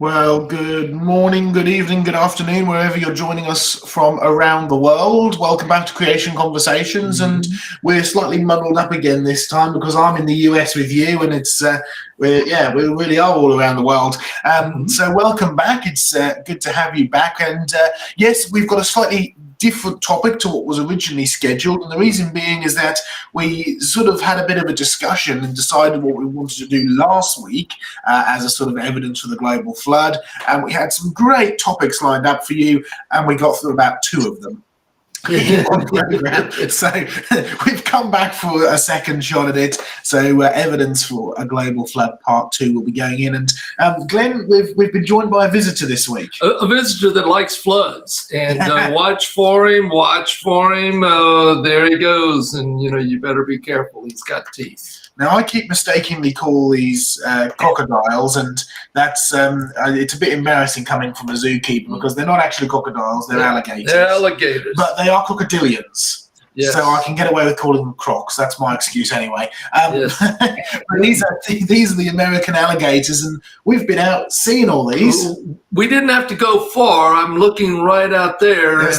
Well, good morning, good evening, good afternoon, wherever you're joining us from around the world. Welcome back to Creation Conversations, and we're slightly muddled up again this time because I'm in the US with you, and we really are all around the world. So welcome back. It's good to have you back, and yes, we've got a slightly different topic to what was originally scheduled, and the reason being is that we sort of had a bit of a discussion and decided what we wanted to do last week as a sort of evidence for the global flood, and we had some great topics lined up for you, and we got through about two of them. So we've come back for a second shot at it. So evidence for a global flood part 2 will be going in, and Glenn, we've been joined by a visitor this week. A visitor that likes floods, and watch for him. There he goes, and you better be careful. He's got teeth. Now, I keep mistakenly call these crocodiles, and that's it's a bit embarrassing coming from a zookeeper because they're not actually crocodiles; they're alligators. They're alligators, but they are crocodilians. Yes. So I can get away with calling them crocs. That's my excuse anyway. Yes. But these are the American alligators, and we've been out seeing all these. We didn't have to go far. I'm looking right out there, and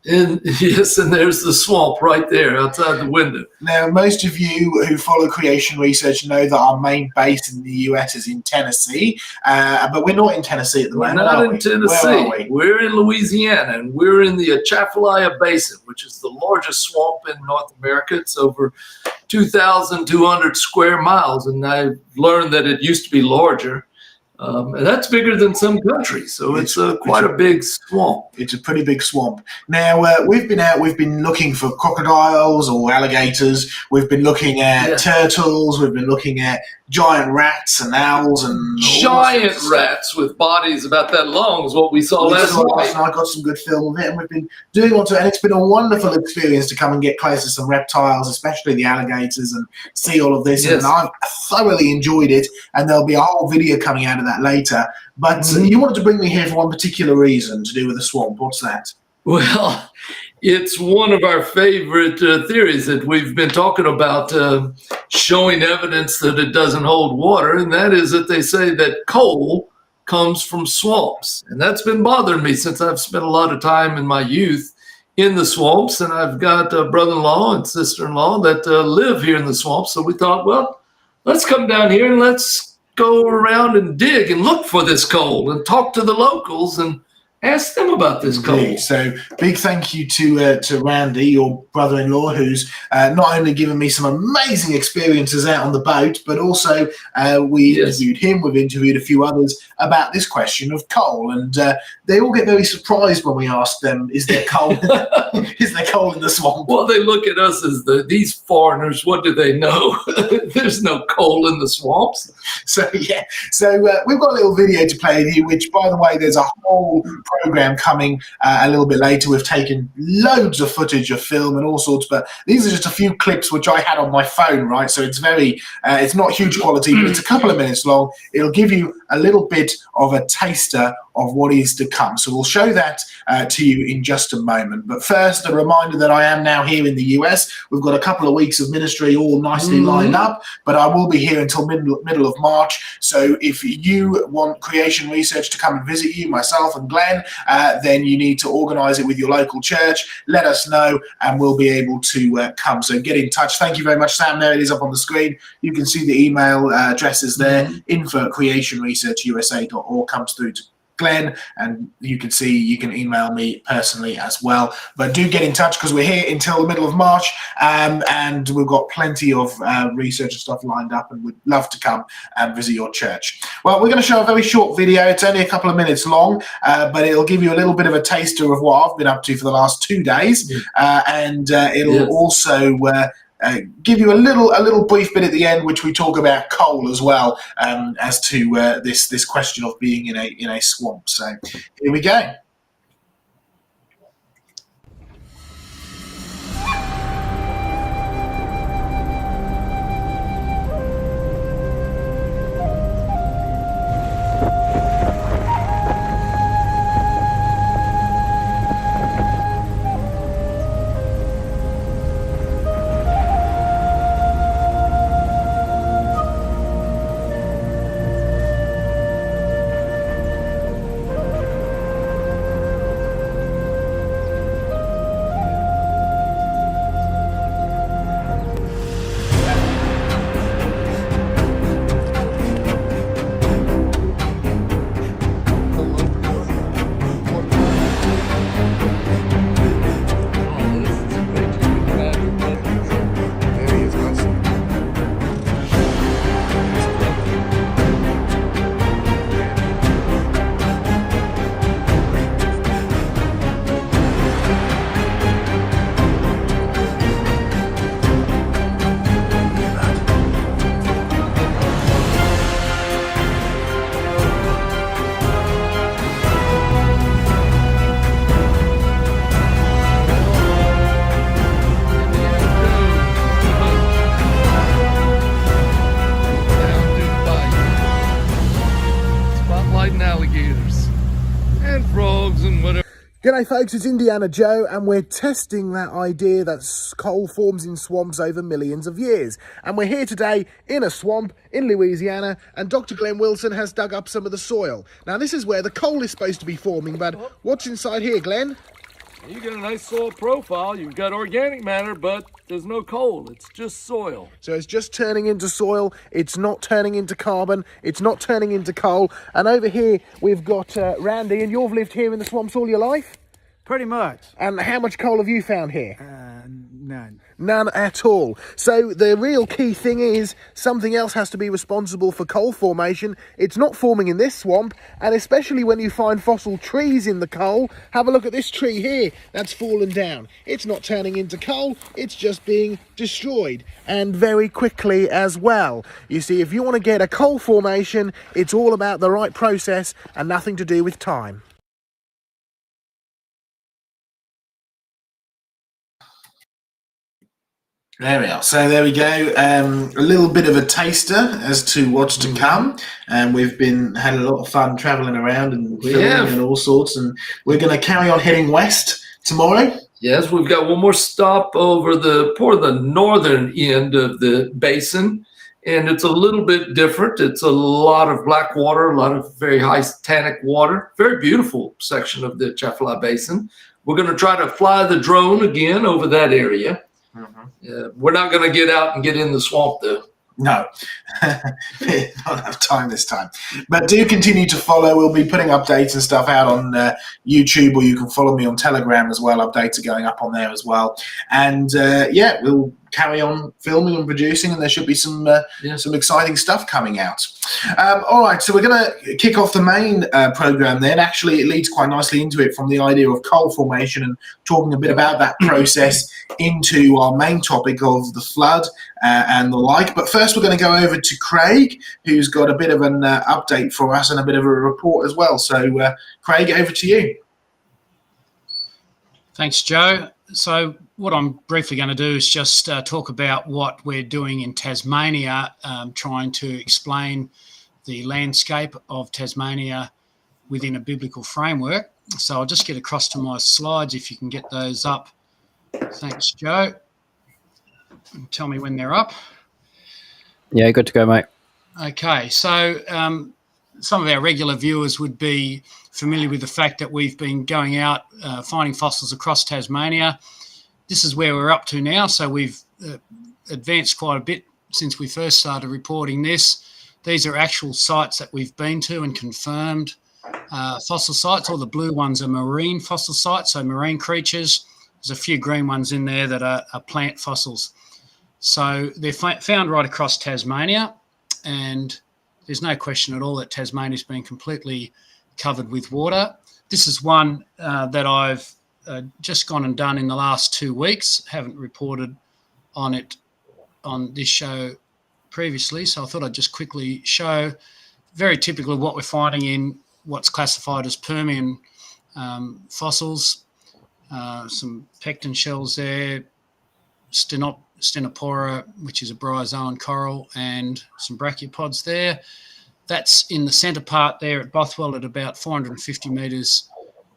there's the swamp right there outside the window. Now, most of you who follow Creation Research know that our main base in the US is in Tennessee, but we're not in Tennessee at the moment. We're not in Tennessee. Where are we? We're in Louisiana, and we're in the Atchafalaya Basin, which is the largest swamp in North America. It's over 2,200 square miles, and I've learned that it used to be larger. And that's bigger than some countries, so it's quite a big swamp. It's a pretty big swamp. Now, we've been looking for crocodiles or alligators. We've been looking at turtles. We've been looking at giant rats and owls and giant rats with bodies about that long is what we saw last night. I got some good film of it, and we've been doing all and it's been a wonderful experience to come and get close to some reptiles, especially the alligators, and see all of this. Yes. And I've thoroughly enjoyed it, and there'll be a whole video coming out of that later. But you wanted to bring me here for one particular reason, to do with the swamp. What's that? Well, it's one of our favorite theories that we've been talking about, showing evidence that it doesn't hold water, and that is that they say that coal comes from swamps. And that's been bothering me since I've spent a lot of time in my youth in the swamps, and I've got a brother-in-law and sister-in-law that live here in the swamps. So we thought, well, let's come down here and let's go around and dig and look for this coal and talk to the locals and ask them about this coal. So big thank you to Randy, your brother-in-law, who's not only given me some amazing experiences out on the boat, but also we interviewed him, we've interviewed a few others about this question of coal, and they all get very surprised when we ask them, is there coal is there coal in the swamp? Well, they look at us as these foreigners, what do they know? There's no coal in the swamps. So we've got a little video to play here, which, by the way, there's a whole program coming a little bit later. We've taken loads of footage of film and all sorts, but these are just a few clips which I had on my phone, right? So it's very it's not huge quality, but it's a couple of minutes long. It'll give you a little bit of a taster of what is to come. So we'll show that to you in just a moment. But first, a reminder that I am now here in the US. We've got a couple of weeks of ministry all nicely lined up, but I will be here until middle of March. So if you want Creation Research to come and visit you, myself and Glenn, then you need to organise it with your local church. Let us know, and we'll be able to come. So get in touch. Thank you very much, Sam. There it is up on the screen. You can see the email addresses there. info@creationresearchusa.org comes through to Glenn, and you can see you can email me personally as well. But do get in touch, because we're here until the middle of March, and we've got plenty of research and stuff lined up, and we'd love to come and visit your church. Well, we're going to show a very short video. It's only a couple of minutes long, but it'll give you a little bit of a taster of what I've been up to for the last 2 days, and it'll also give you a little brief bit at the end, which we talk about coal as well, as to this question of being in a swamp. So here we go. G'day folks, it's Indiana Joe, and we're testing that idea that coal forms in swamps over millions of years. And we're here today in a swamp in Louisiana, and Dr. Glenn Wilson has dug up some of the soil. Now this is where the coal is supposed to be forming, but what's inside here, Glenn? You got a nice soil profile. You've got organic matter, but there's no coal. It's just soil. So it's just turning into soil. It's not turning into carbon. It's not turning into coal. And over here, we've got Randy, and you've lived here in the swamps all your life? Pretty much. And how much coal have you found here? None. None at all. So the real key thing is something else has to be responsible for coal formation. It's not forming in this swamp, and especially when you find fossil trees in the coal. Have a look at this tree here that's fallen down. It's not turning into coal, it's just being destroyed, and very quickly as well. You see, if you want to get a coal formation, it's all about the right process and nothing to do with time. There we are. So there we go. A little bit of a taster as to what's to come. And we've had a lot of fun traveling around and filming and all sorts. And we're going to carry on heading west tomorrow. Yes, we've got one more stop over the northern end of the basin. And it's a little bit different. It's a lot of black water, a lot of very high tannic water. Very beautiful section of the Atchafalaya Basin. We're going to try to fly the drone again over that area. We're not going to get out and get in the swamp, though. No, not enough time this time. But do continue to follow. We'll be putting updates and stuff out on YouTube, or you can follow me on Telegram as well. Updates are going up on there as well. And yeah, we'll carry on filming and producing, and there should be some exciting stuff coming out. All right, so we're going to kick off the main program then. Actually, it leads quite nicely into it, from the idea of coal formation and talking a bit about that process into our main topic of the flood and the like. But first, we're going to go over to Craig, who's got a bit of an update for us and a bit of a report as well. So, Craig, over to you. Thanks, Joe. So what I'm briefly going to do is just talk about what we're doing in Tasmania, trying to explain the landscape of Tasmania within a biblical framework. So I'll just get across to my slides if you can get those up. Thanks, Joe. And tell me when they're up. Yeah, good to go, mate. Okay, so some of our regular viewers would be familiar with the fact that we've been going out finding fossils across Tasmania. This is where we're up to now, so we've advanced quite a bit since we first started reporting this. These are actual sites that we've been to and confirmed fossil sites. All the blue ones are marine fossil sites, so marine creatures. There's a few green ones in there that are plant fossils. So they're found right across Tasmania, and there's no question at all that Tasmania's been completely covered with water. This is one that I've just gone and done in the last 2 weeks. Haven't reported on it on this show previously, so I thought I'd just quickly show very typical of what we're finding in what's classified as Permian fossils. Some pecten shells there, Stenopora, which is a bryozoan coral, and some brachiopods there. That's in the centre part there at Bothwell at about 450 metres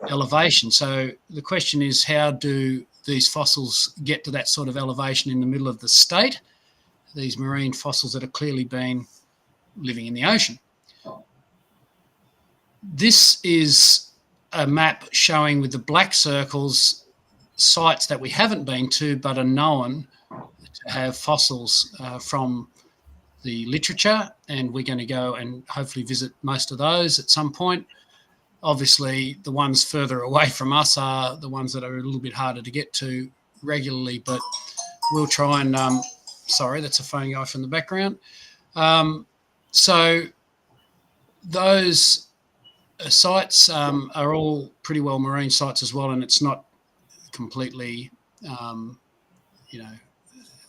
elevation. So the question is, how do these fossils get to that sort of elevation in the middle of the state? These marine fossils that have clearly been living in the ocean. This is a map showing with the black circles sites that we haven't been to but are known to have fossils from the literature, and we're going to go and hopefully visit most of those at some point. Obviously, the ones further away from us are the ones that are a little bit harder to get to regularly, but we'll try and sorry, that's a phone guy from the background. So those sites are all pretty well marine sites as well, and it's not completely,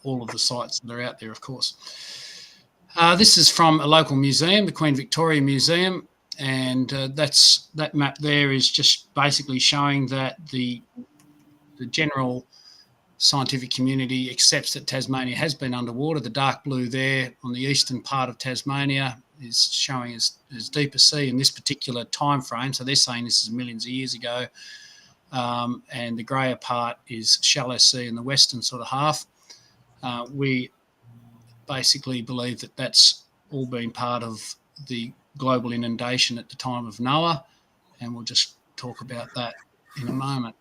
all of the sites that are out there, of course. This is from a local museum, the Queen Victoria Museum, and that map there is just basically showing that the general scientific community accepts that Tasmania has been underwater. The dark blue there on the eastern part of Tasmania is showing as deep a sea in this particular time frame. So they're saying this is millions of years ago. and the greyer part is shallow sea in the western sort of half. We basically believe that that's all been part of the global inundation at the time of Noah, and we'll just talk about that in a moment.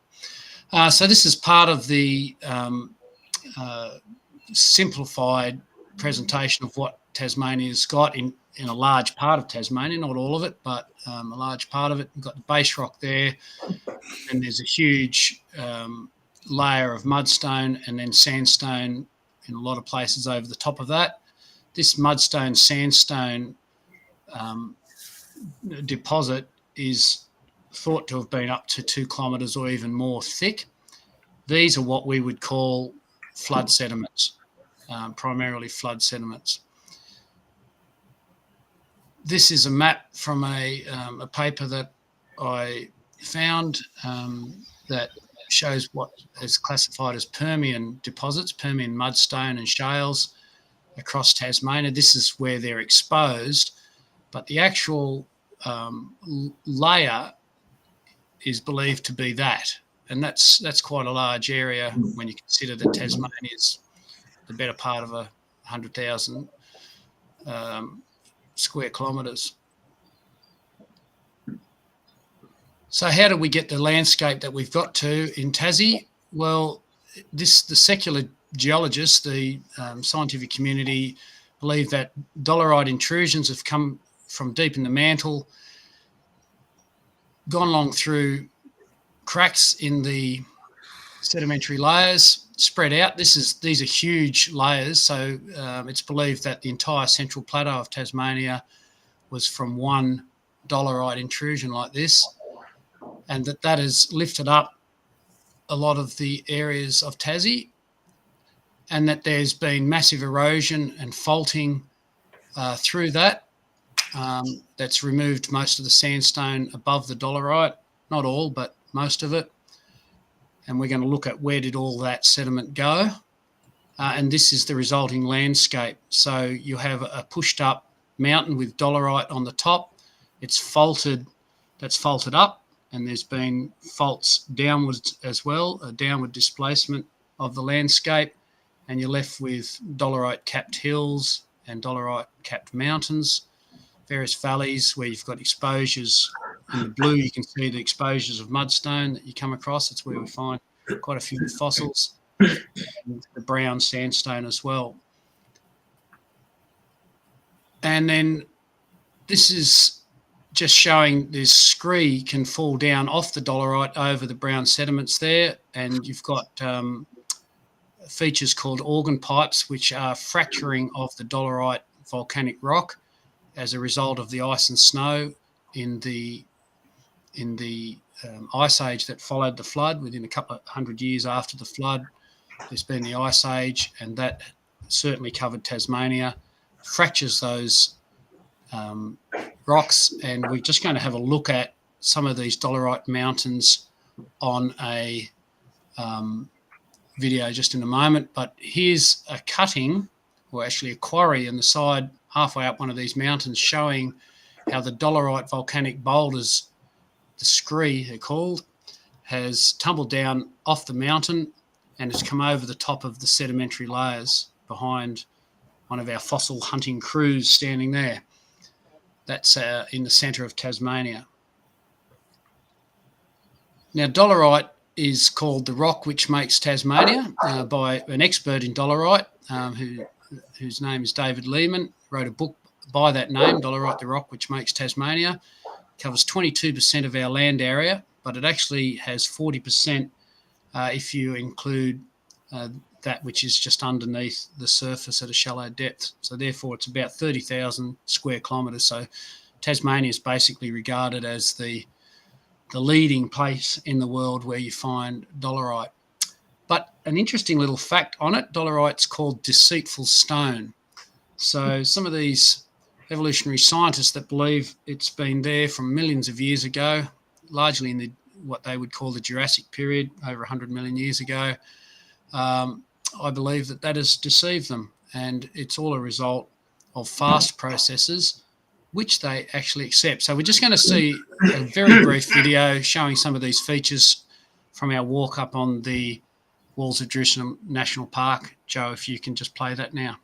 So this is part of the simplified presentation of what Tasmania's got in a large part of Tasmania, not all of it, but a large part of it. We've got the base rock there, and there's a huge layer of mudstone and then sandstone in a lot of places over the top of that. This mudstone sandstone deposit is thought to have been up to 2 kilometres or even more thick. These are what we would call flood sediments, primarily flood sediments. This is a map from a paper that I found that shows what is classified as Permian deposits, Permian mudstone and shales across Tasmania. This is where they're exposed, but the actual layer is believed to be that. And that's quite a large area when you consider that Tasmania is the better part of 100,000 square kilometres. So how do we get the landscape that we've got to in Tassie? Well, the secular geologists, the scientific community, believe that dolerite intrusions have come from deep in the mantle, gone along through cracks in the sedimentary layers, spread out. These are huge layers, so it's believed that the entire central plateau of Tasmania was from one dolerite intrusion like this, and that has lifted up a lot of the areas of Tassie, and that there's been massive erosion and faulting through that. That's removed most of the sandstone above the dolerite, not all, but most of it. And we're going to look at where did all that sediment go. And this is the resulting landscape. So you have a pushed up mountain with dolerite on the top. It's faulted, that's faulted up, and there's been faults downwards as well, a downward displacement of the landscape. And you're left with dolerite capped hills and dolerite capped mountains, various valleys where you've got exposures. In the blue, you can see the exposures of mudstone that you come across. It's where we find quite a few fossils, and the brown sandstone as well. And then this is just showing this scree can fall down off the dolerite over the brown sediments there, and you've got features called organ pipes, which are fracturing of the dolerite volcanic rock as a result of the ice and snow in the ice age that followed the flood. Within a couple of 100 years after the flood, there's been the ice age, and that certainly covered Tasmania, fractures those rocks. And we're just going to have a look at some of these dolerite mountains on a video just in a moment. But here's a cutting, or actually a quarry in the side halfway up one of these mountains, showing how the dolerite volcanic boulders, the scree they're called, has tumbled down off the mountain and has come over the top of the sedimentary layers behind one of our fossil hunting crews standing there. That's in the centre of Tasmania. Now, dolerite is called the rock which makes Tasmania by an expert in dolerite whose name is David Lehman, wrote a book by that name, Dolerite, the Rock Which Makes Tasmania. Covers 22% of our land area, but it actually has 40% if you include that which is just underneath the surface at a shallow depth. So therefore, it's about 30,000 square kilometres. So Tasmania is basically regarded as the leading place in the world where you find dolerite. But an interesting little fact on it, dolerite's called deceitful stone. So some of these evolutionary scientists that believe it's been there from millions of years ago, largely in what they would call the Jurassic period, over 100 million years ago, I believe that has deceived them, and it's all a result of fast processes which they actually accept. So we're just going to see a very brief video showing some of these features from our walk up on the Walls of Jerusalem National Park. Joe, if you can just play that now.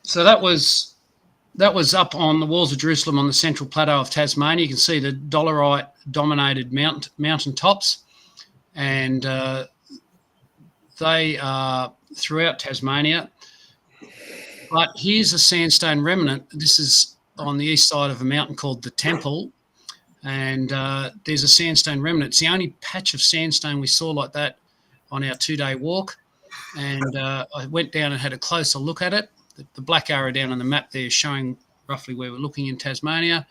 So that was up on the Walls of Jerusalem on the Central Plateau of Tasmania. You can see the dolerite-dominated mountain tops, and they are throughout Tasmania. But here's a sandstone remnant. This is on the east side of a mountain called the Temple, and there's a sandstone remnant. It's the only patch of sandstone we saw like that on our 2-day walk, and I went down and had a closer look at it. The black arrow down on the map there is showing roughly where we're looking in Tasmania.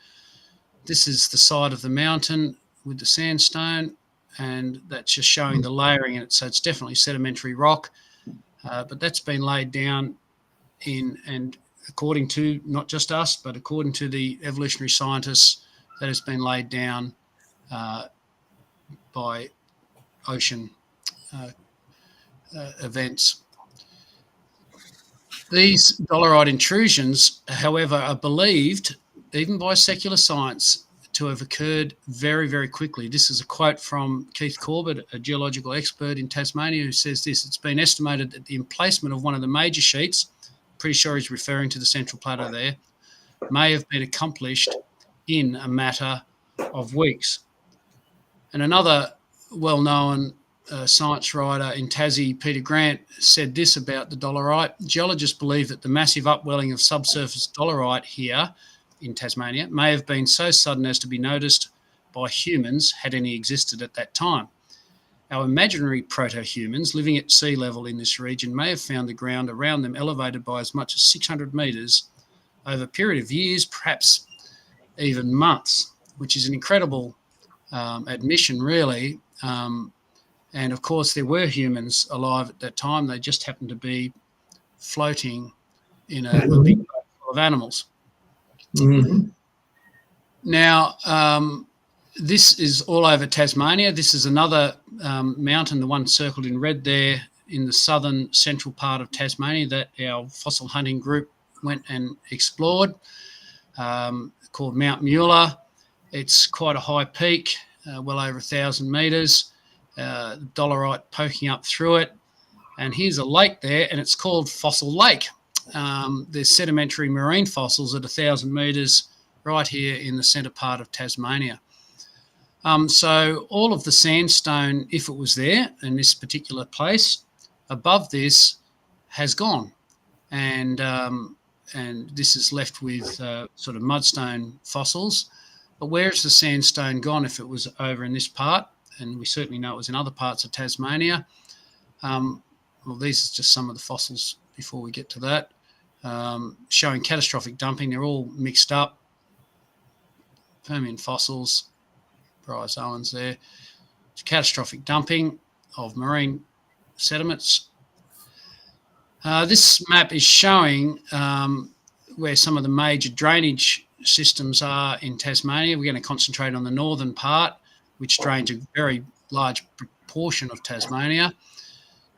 This is the side of the mountain with the sandstone, and that's just showing the layering in it. So it's definitely sedimentary rock, but that's been laid down and according to not just us, but according to the evolutionary scientists, that has been laid down by ocean events. These dolerite intrusions, however, are believed, even by secular science, to have occurred very, very quickly. This is a quote from Keith Corbett, a geological expert in Tasmania, who says this: "It's been estimated that the emplacement of one of the major sheets," pretty sure he's referring to the Central Plateau there, "may have been accomplished in a matter of weeks." And another well-known science writer in Tassie, Peter Grant, said this about the dolerite: "Geologists believe that the massive upwelling of subsurface dolerite here in Tasmania may have been so sudden as to be noticed by humans, had any existed at that time. Our imaginary proto-humans living at sea level in this region may have found the ground around them elevated by as much as 600 metres over a period of years, perhaps even months," which is an incredible admission, really. And of course, there were humans alive at that time. They just happened to be floating in a big boat full of animals. Mm-hmm. Now, this is all over Tasmania. This is another mountain, the one circled in red there in the southern central part of Tasmania, that our fossil hunting group went and explored, called Mount Mueller. It's quite a high peak, well over 1,000 metres. Dolerite poking up through it, and here's a lake there, and it's called Fossil Lake. There's sedimentary marine fossils at 1,000 metres right here in the centre part of Tasmania. So all of the sandstone, if it was there in this particular place, above this has gone, and this is left with sort of mudstone fossils. But where is the sandstone gone if it was over in this part? And we certainly know it was in other parts of Tasmania. Well, these are just some of the fossils before we get to that, showing catastrophic dumping. They're all mixed up. Permian fossils, bryozoans there. It's catastrophic dumping of marine sediments. This map is showing where some of the major drainage systems are in Tasmania. We're going to concentrate on the northern part, which drains a very large proportion of Tasmania.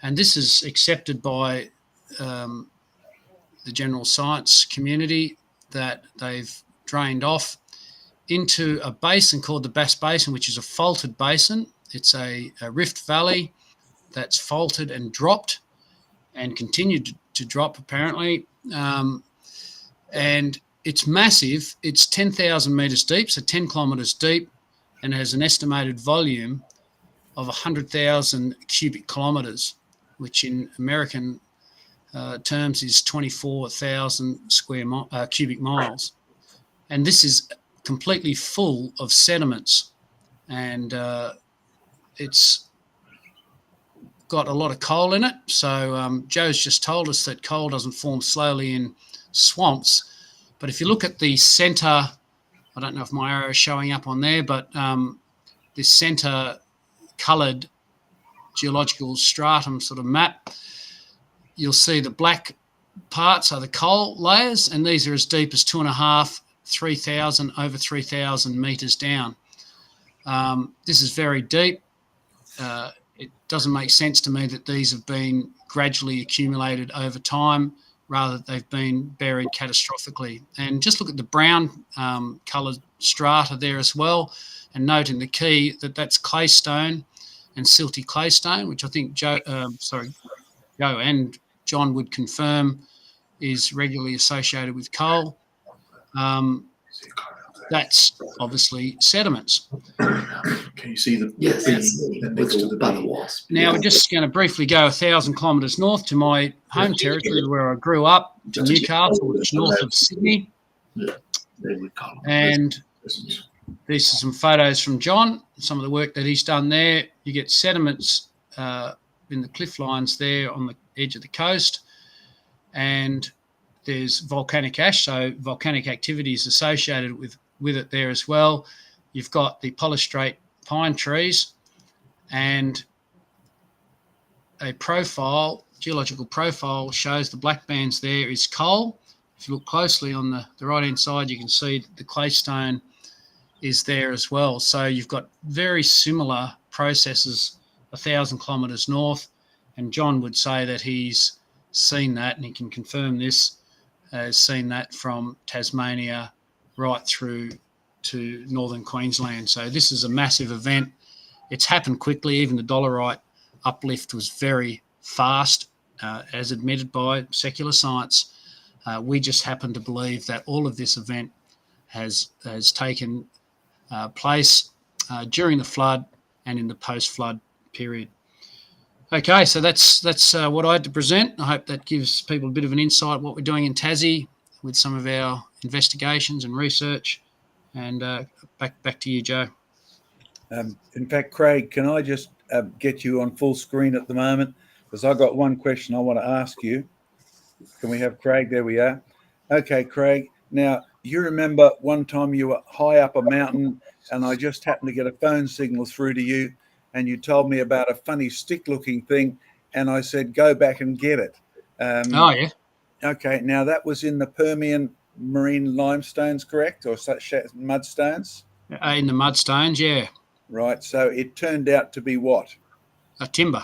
And this is accepted by the general science community, that they've drained off into a basin called the Bass Basin, which is a faulted basin. It's a rift valley that's faulted and dropped and continued to drop, apparently. And it's massive. It's 10,000 metres deep, so 10 kilometres deep, and has an estimated volume of 100,000 cubic kilometres, which in American terms is 24,000 cubic miles. And this is completely full of sediments, and it's got a lot of coal in it. So Joe's just told us that coal doesn't form slowly in swamps. But if you look at the center, I don't know if my arrow is showing up on there, but this center coloured geological stratum sort of map, you'll see the black parts are the coal layers, and these are as deep as 2.5, 3,000, over 3,000 metres down. This is very deep. It doesn't make sense to me that these have been gradually accumulated over time rather than they've been buried catastrophically. And just look at the brown coloured strata there as well, and note in the key that that's claystone and silty claystone, which I think Joe and John would confirm is regularly associated with coal. That's obviously sediments. Can you see the Yes, next to the butter bee? wasp. Now we're just going to briefly go 1,000 kilometres north to my home territory where I grew up, to Newcastle, which is north of Sydney. And these are some photos from John, some of the work that he's done there. You get sediments in the cliff lines there on the edge of the coast, and there's volcanic ash, so volcanic activity is associated with it there as well. You've got the polystrate pine trees, and a profile, geological profile, shows the black bands there is coal. If you look closely on the right-hand side, you can see the claystone is there as well. So you've got very similar processes 1,000 kilometres north, and John would say that he's seen that, and he can confirm this, has seen that from Tasmania right through to northern Queensland. So this is a massive event. It's happened quickly. Even the dolerite uplift was very fast, as admitted by secular science. We just happen to believe that all of this event has taken place during the flood and in the post-flood period. Okay, so that's what I had to present. I hope that gives people a bit of an insight what we're doing in Tassie with some of our investigations and research. And back to you, Joe. In fact, Craig, can I just get you on full screen at the moment? Because I've got one question I want to ask you. Can we have Craig? There we are. Okay, Craig. Now, you remember one time you were high up a mountain and I just happened to get a phone signal through to you, and you told me about a funny stick-looking thing, and I said, go back and get it. Oh, yeah. Okay, now that was in the Permian marine limestones, correct? Or such mudstones? In the mudstones, yeah. Right, so it turned out to be what? A timber,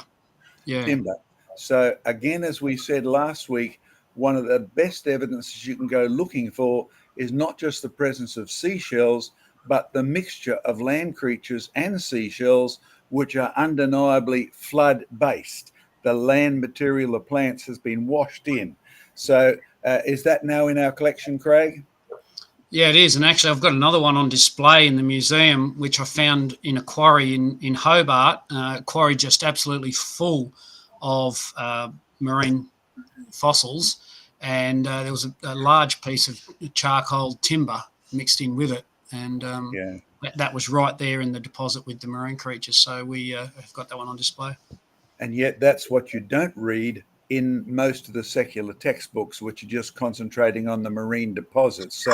yeah. Timber. So again, as we said last week, one of the best evidences you can go looking for is not just the presence of seashells, but the mixture of land creatures and seashells, which are undeniably flood-based. The land material of plants has been washed in. So is that now in our collection, Craig? Yeah, it is. And actually, I've got another one on display in the museum, which I found in a quarry in Hobart. Quarry just absolutely full of marine fossils. And there was a large piece of charcoal timber mixed in with it. And that was right there in the deposit with the marine creatures. So we have got that one on display. And yet that's what you don't read in most of the secular textbooks, which are just concentrating on the marine deposits. So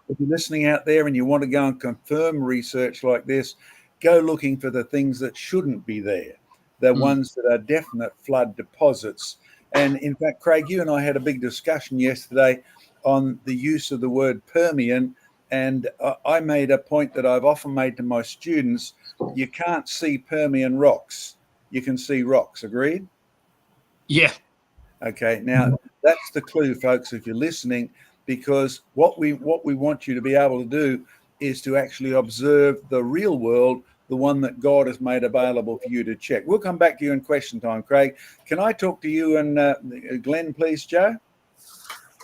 if you're listening out there and you want to go and confirm research like this, go looking for the things that shouldn't be there, the ones that are definite flood deposits. And in fact, Craig, you and I had a big discussion yesterday on the use of the word Permian. And I made a point that I've often made to my students: you can't see Permian rocks. You can see rocks. Agreed? Yeah. Okay. Now, that's the clue, folks, if you're listening, because what we want you to be able to do is to actually observe the real world, the one that God has made available for you to check. We'll come back to you in question time, Craig. Can I talk to you and Glenn, please, Joe?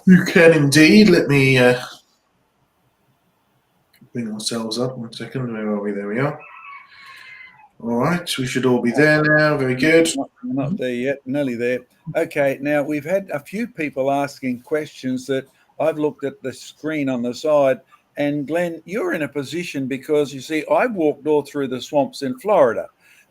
You can indeed. Let me bring ourselves up 1 second. Where are we? There we are. All right, we should all be there now. Very good. Not there yet, nearly there. Okay, now we've had a few people asking questions that I've looked at the screen on the side. And Glenn, you're in a position because, you see, I've walked all through the swamps in Florida.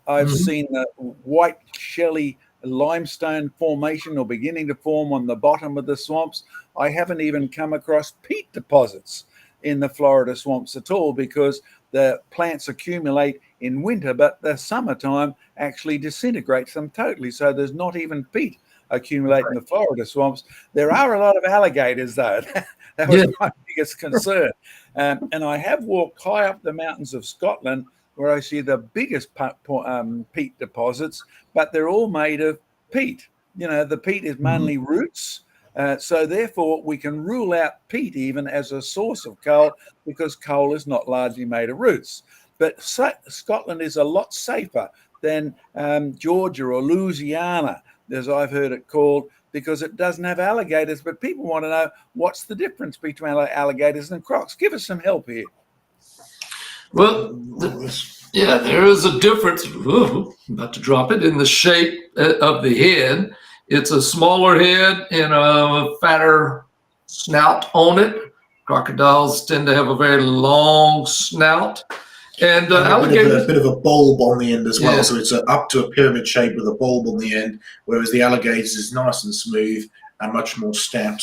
I've seen the white shelly limestone formation or beginning to form on the bottom of the swamps. I haven't even come across peat deposits in the Florida swamps at all, because the plants accumulate in winter, but the summertime actually disintegrates them totally. So there's not even peat accumulate in the Florida swamps. There are a lot of alligators, though. That was my biggest concern. And I have walked high up the mountains of Scotland where I see the biggest peat deposits, but they're all made of peat. You know, the peat is mainly roots. So therefore, we can rule out peat even as a source of coal, because coal is not largely made of roots. But Scotland is a lot safer than Georgia or Louisiana, as I've heard it called, because it doesn't have alligators. But people want to know, what's the difference between alligators and crocs? Give us some help here. Well, yeah, there is a difference. Ooh, I'm about to drop it, in the shape of the head. It's a smaller head and a fatter snout on it. Crocodiles tend to have a very long snout. And alligators, a bit of a bulb on the end as well, Yeah. so it's up to a pyramid shape with a bulb on the end, whereas the alligators is nice and smooth and much more stout.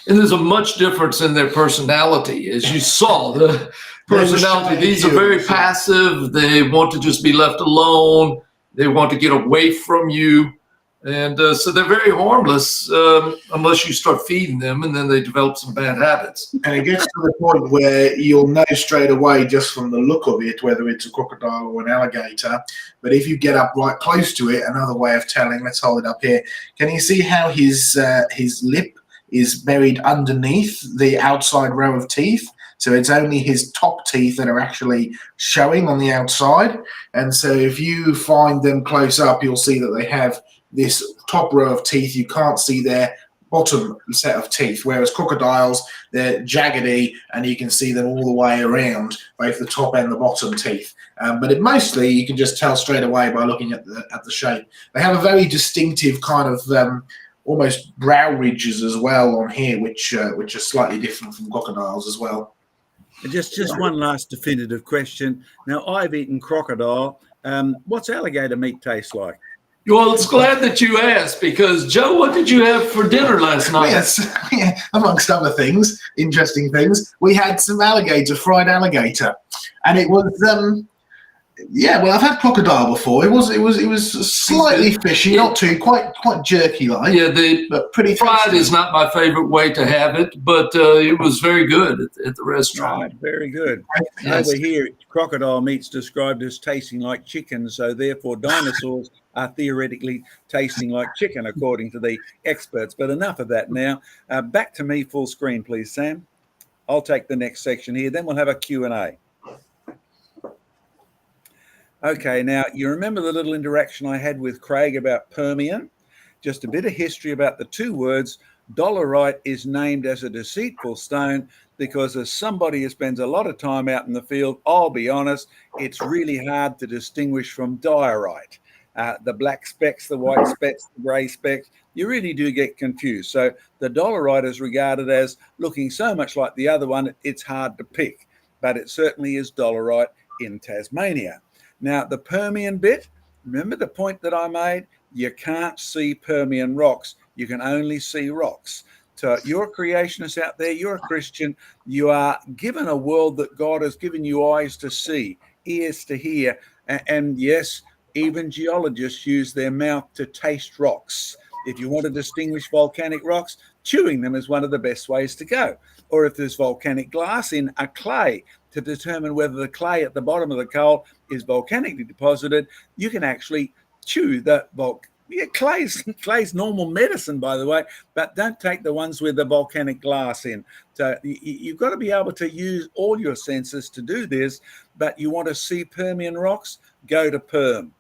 and there's a much difference in their personality, as you saw. The personality, these are very passive. They want to just be left alone. They want to get away from you. And so they're very harmless unless you start feeding them, and then they develop some bad habits. And it gets to the point where you'll know straight away, just from the look of it, whether it's a crocodile or an alligator. But if you get up right close to it, another way of telling, let's hold it up here. Can you see how his lip is buried underneath the outside row of teeth? So it's only his top teeth that are actually showing on the outside. And so if you find them close up, you'll see that they have this top row of teeth. You can't see their bottom set of teeth, whereas crocodiles, they're jaggedy and you can see them all the way around, both the top and the bottom teeth. But mostly you can just tell straight away by looking at the shape. They have a very distinctive kind of almost brow ridges as well on here, which are slightly different from crocodiles as well. And just one last definitive question. Now, I've eaten crocodile. What's alligator meat taste like? Well, it's glad that you asked, because Joe, what did you have for dinner last night? Yes, amongst other things, interesting things, we had some fried alligator, and it was well, I've had crocodile before. It was slightly fishy, not too quite jerky like. Yeah, but pretty fried tasty. is not my favorite way to have it, but it was very good at the restaurant. Right, very good. Yes. Over here, crocodile meat's described as tasting like chicken, so therefore dinosaurs are theoretically tasting like chicken, according to the experts. But enough of that now. Back to me full screen, please, Sam. I'll take the next section here. Then we'll have a Q&A. Okay, now you remember the little interaction I had with Craig about Permian? Just a bit of history about the two words. Dolerite is named as a deceitful stone because, as somebody who spends a lot of time out in the field, I'll be honest, it's really hard to distinguish from diorite. The black specks, the white specks, the grey specks, you really do get confused. So the dolerite is regarded as looking so much like the other one, it's hard to pick. But it certainly is dolerite in Tasmania. Now, the Permian bit, remember the point that I made? You can't see Permian rocks. You can only see rocks. So you're a creationist out there. You're a Christian. You are given a world that God has given you eyes to see, ears to hear. And yes, even geologists use their mouth to taste rocks. If you want to distinguish volcanic rocks, chewing them is one of the best ways to go. Or if there's volcanic glass in a clay, to determine whether the clay at the bottom of the coal is volcanically deposited, you can actually chew the clay's normal medicine, by the way, but don't take the ones with the volcanic glass in. So you've got to be able to use all your senses to do this, but you want to see Permian rocks, go to Perm.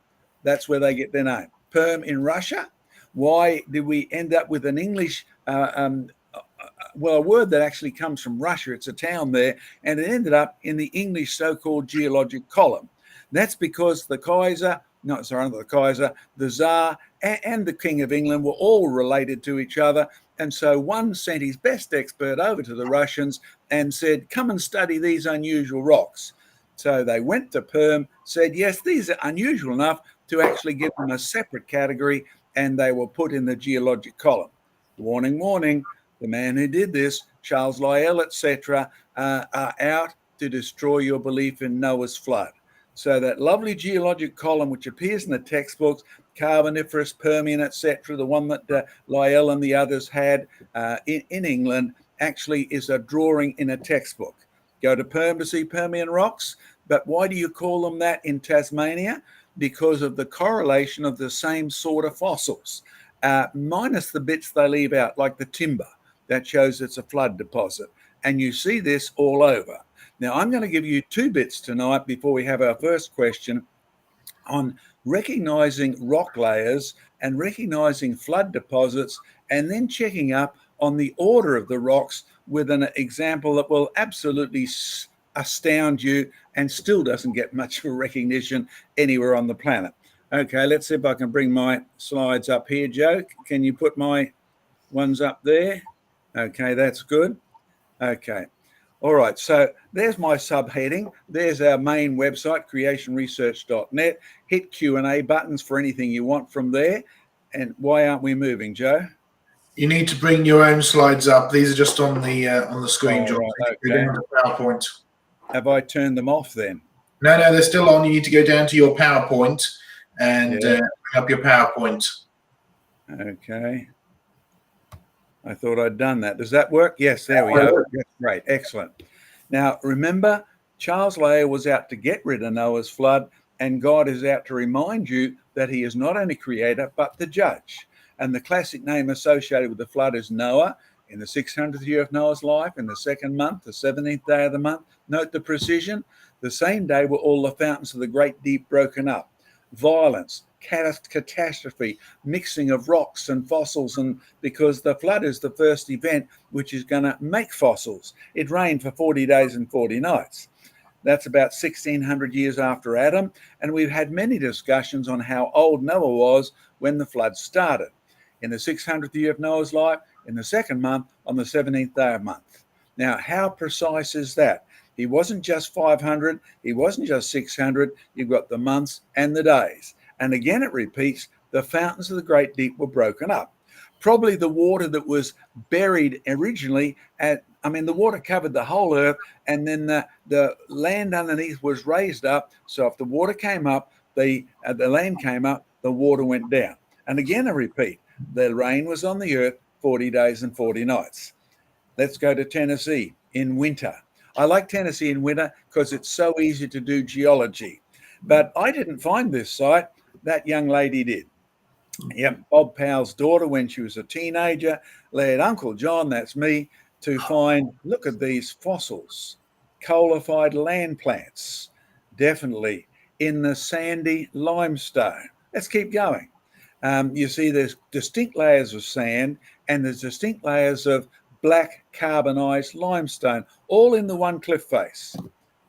That's where they get their name. Perm in Russia. Why did we end up with an English a word that actually comes from Russia? It's a town there, and it ended up in the English so-called geologic column. That's because the Tsar and the King of England were all related to each other. And so one sent his best expert over to the Russians and said, come and study these unusual rocks. So they went to Perm, said, yes, these are unusual enough to actually give them a separate category and they were put in the geologic column. Warning, warning, the man who did this, Charles Lyell, etc., are out to destroy your belief in Noah's flood. So that lovely geologic column, which appears in the textbooks, Carboniferous, Permian, etc., the one that Lyell and the others had in England, actually is a drawing in a textbook. Go to Perm to see Permian rocks, but why do you call them that in Tasmania? Because of the correlation of the same sort of fossils, minus the bits they leave out, like the timber. That shows it's a flood deposit. And you see this all over. Now, I'm going to give you 2 bits tonight before we have our first question on recognizing rock layers and recognizing flood deposits, and then checking up on the order of the rocks with an example that will absolutely astound you and still doesn't get much of a recognition anywhere on the planet. Okay, let's see if I can bring my slides up here, Joe. Can you put my ones up there? Okay, that's good. Okay. All right, so there's my subheading. There's our main website, creationresearch.net. Hit Q&A buttons for anything you want from there. And why aren't we moving, Joe? You need to bring your own slides up. These are just on the screen, John. Right, Go down to PowerPoint. Have I turned them off then? No, they're still on. You need to go down to your PowerPoint and bring up your PowerPoint. Okay. I thought I'd done that. Does that work? Yes, there we go. That's great. Excellent. Now, remember, Charles Lyell was out to get rid of Noah's flood, and God is out to remind you that he is not only creator, but the judge. And the classic name associated with the flood is Noah. In the 600th year of Noah's life, in the 2nd month, the 17th day of the month. Note the precision. The same day were all the fountains of the great deep broken up. Violence, catastrophe, mixing of rocks and fossils, and because the flood is the first event which is going to make fossils. It rained for 40 days and 40 nights. That's about 1600 years after Adam, and we've had many discussions on how old Noah was when the flood started. In the 600th year of Noah's life, in the 2nd month, on the 17th day of month. Now, how precise is that? He wasn't just 500, he wasn't just 600, you've got the months and the days. And again, it repeats, the fountains of the great deep were broken up. Probably the water that was buried originally the water covered the whole earth, and then the land underneath was raised up. So if the water came up, the land came up, the water went down. And again, I repeat, the rain was on the earth 40 days and 40 nights. Let's go to Tennessee in winter. I like Tennessee in winter because it's so easy to do geology. But I didn't find this site. That young lady did. Yep, Bob Powell's daughter, when she was a teenager, led Uncle John, that's me, to find, look at these fossils, coalified land plants, definitely in the sandy limestone. Let's keep going. You see there's distinct layers of sand and there's distinct layers of black carbonized limestone, all in the one cliff face.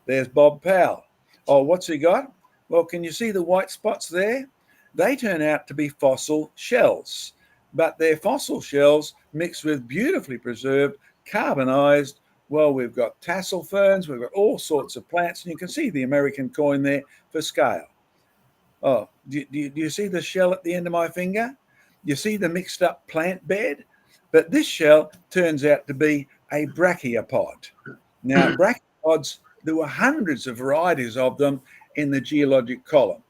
There's Bob Powell. Oh, what's he got? Well, can you see the white spots there? They turn out to be fossil shells, but they're fossil shells mixed with beautifully preserved, carbonized. Well, we've got tassel ferns, we've got all sorts of plants, and you can see the American coin there for scale. Oh, do you see the shell at the end of my finger? You see the mixed up plant bed? But this shell turns out to be a brachiopod. Now, brachiopods, there were hundreds of varieties of them in the geologic column.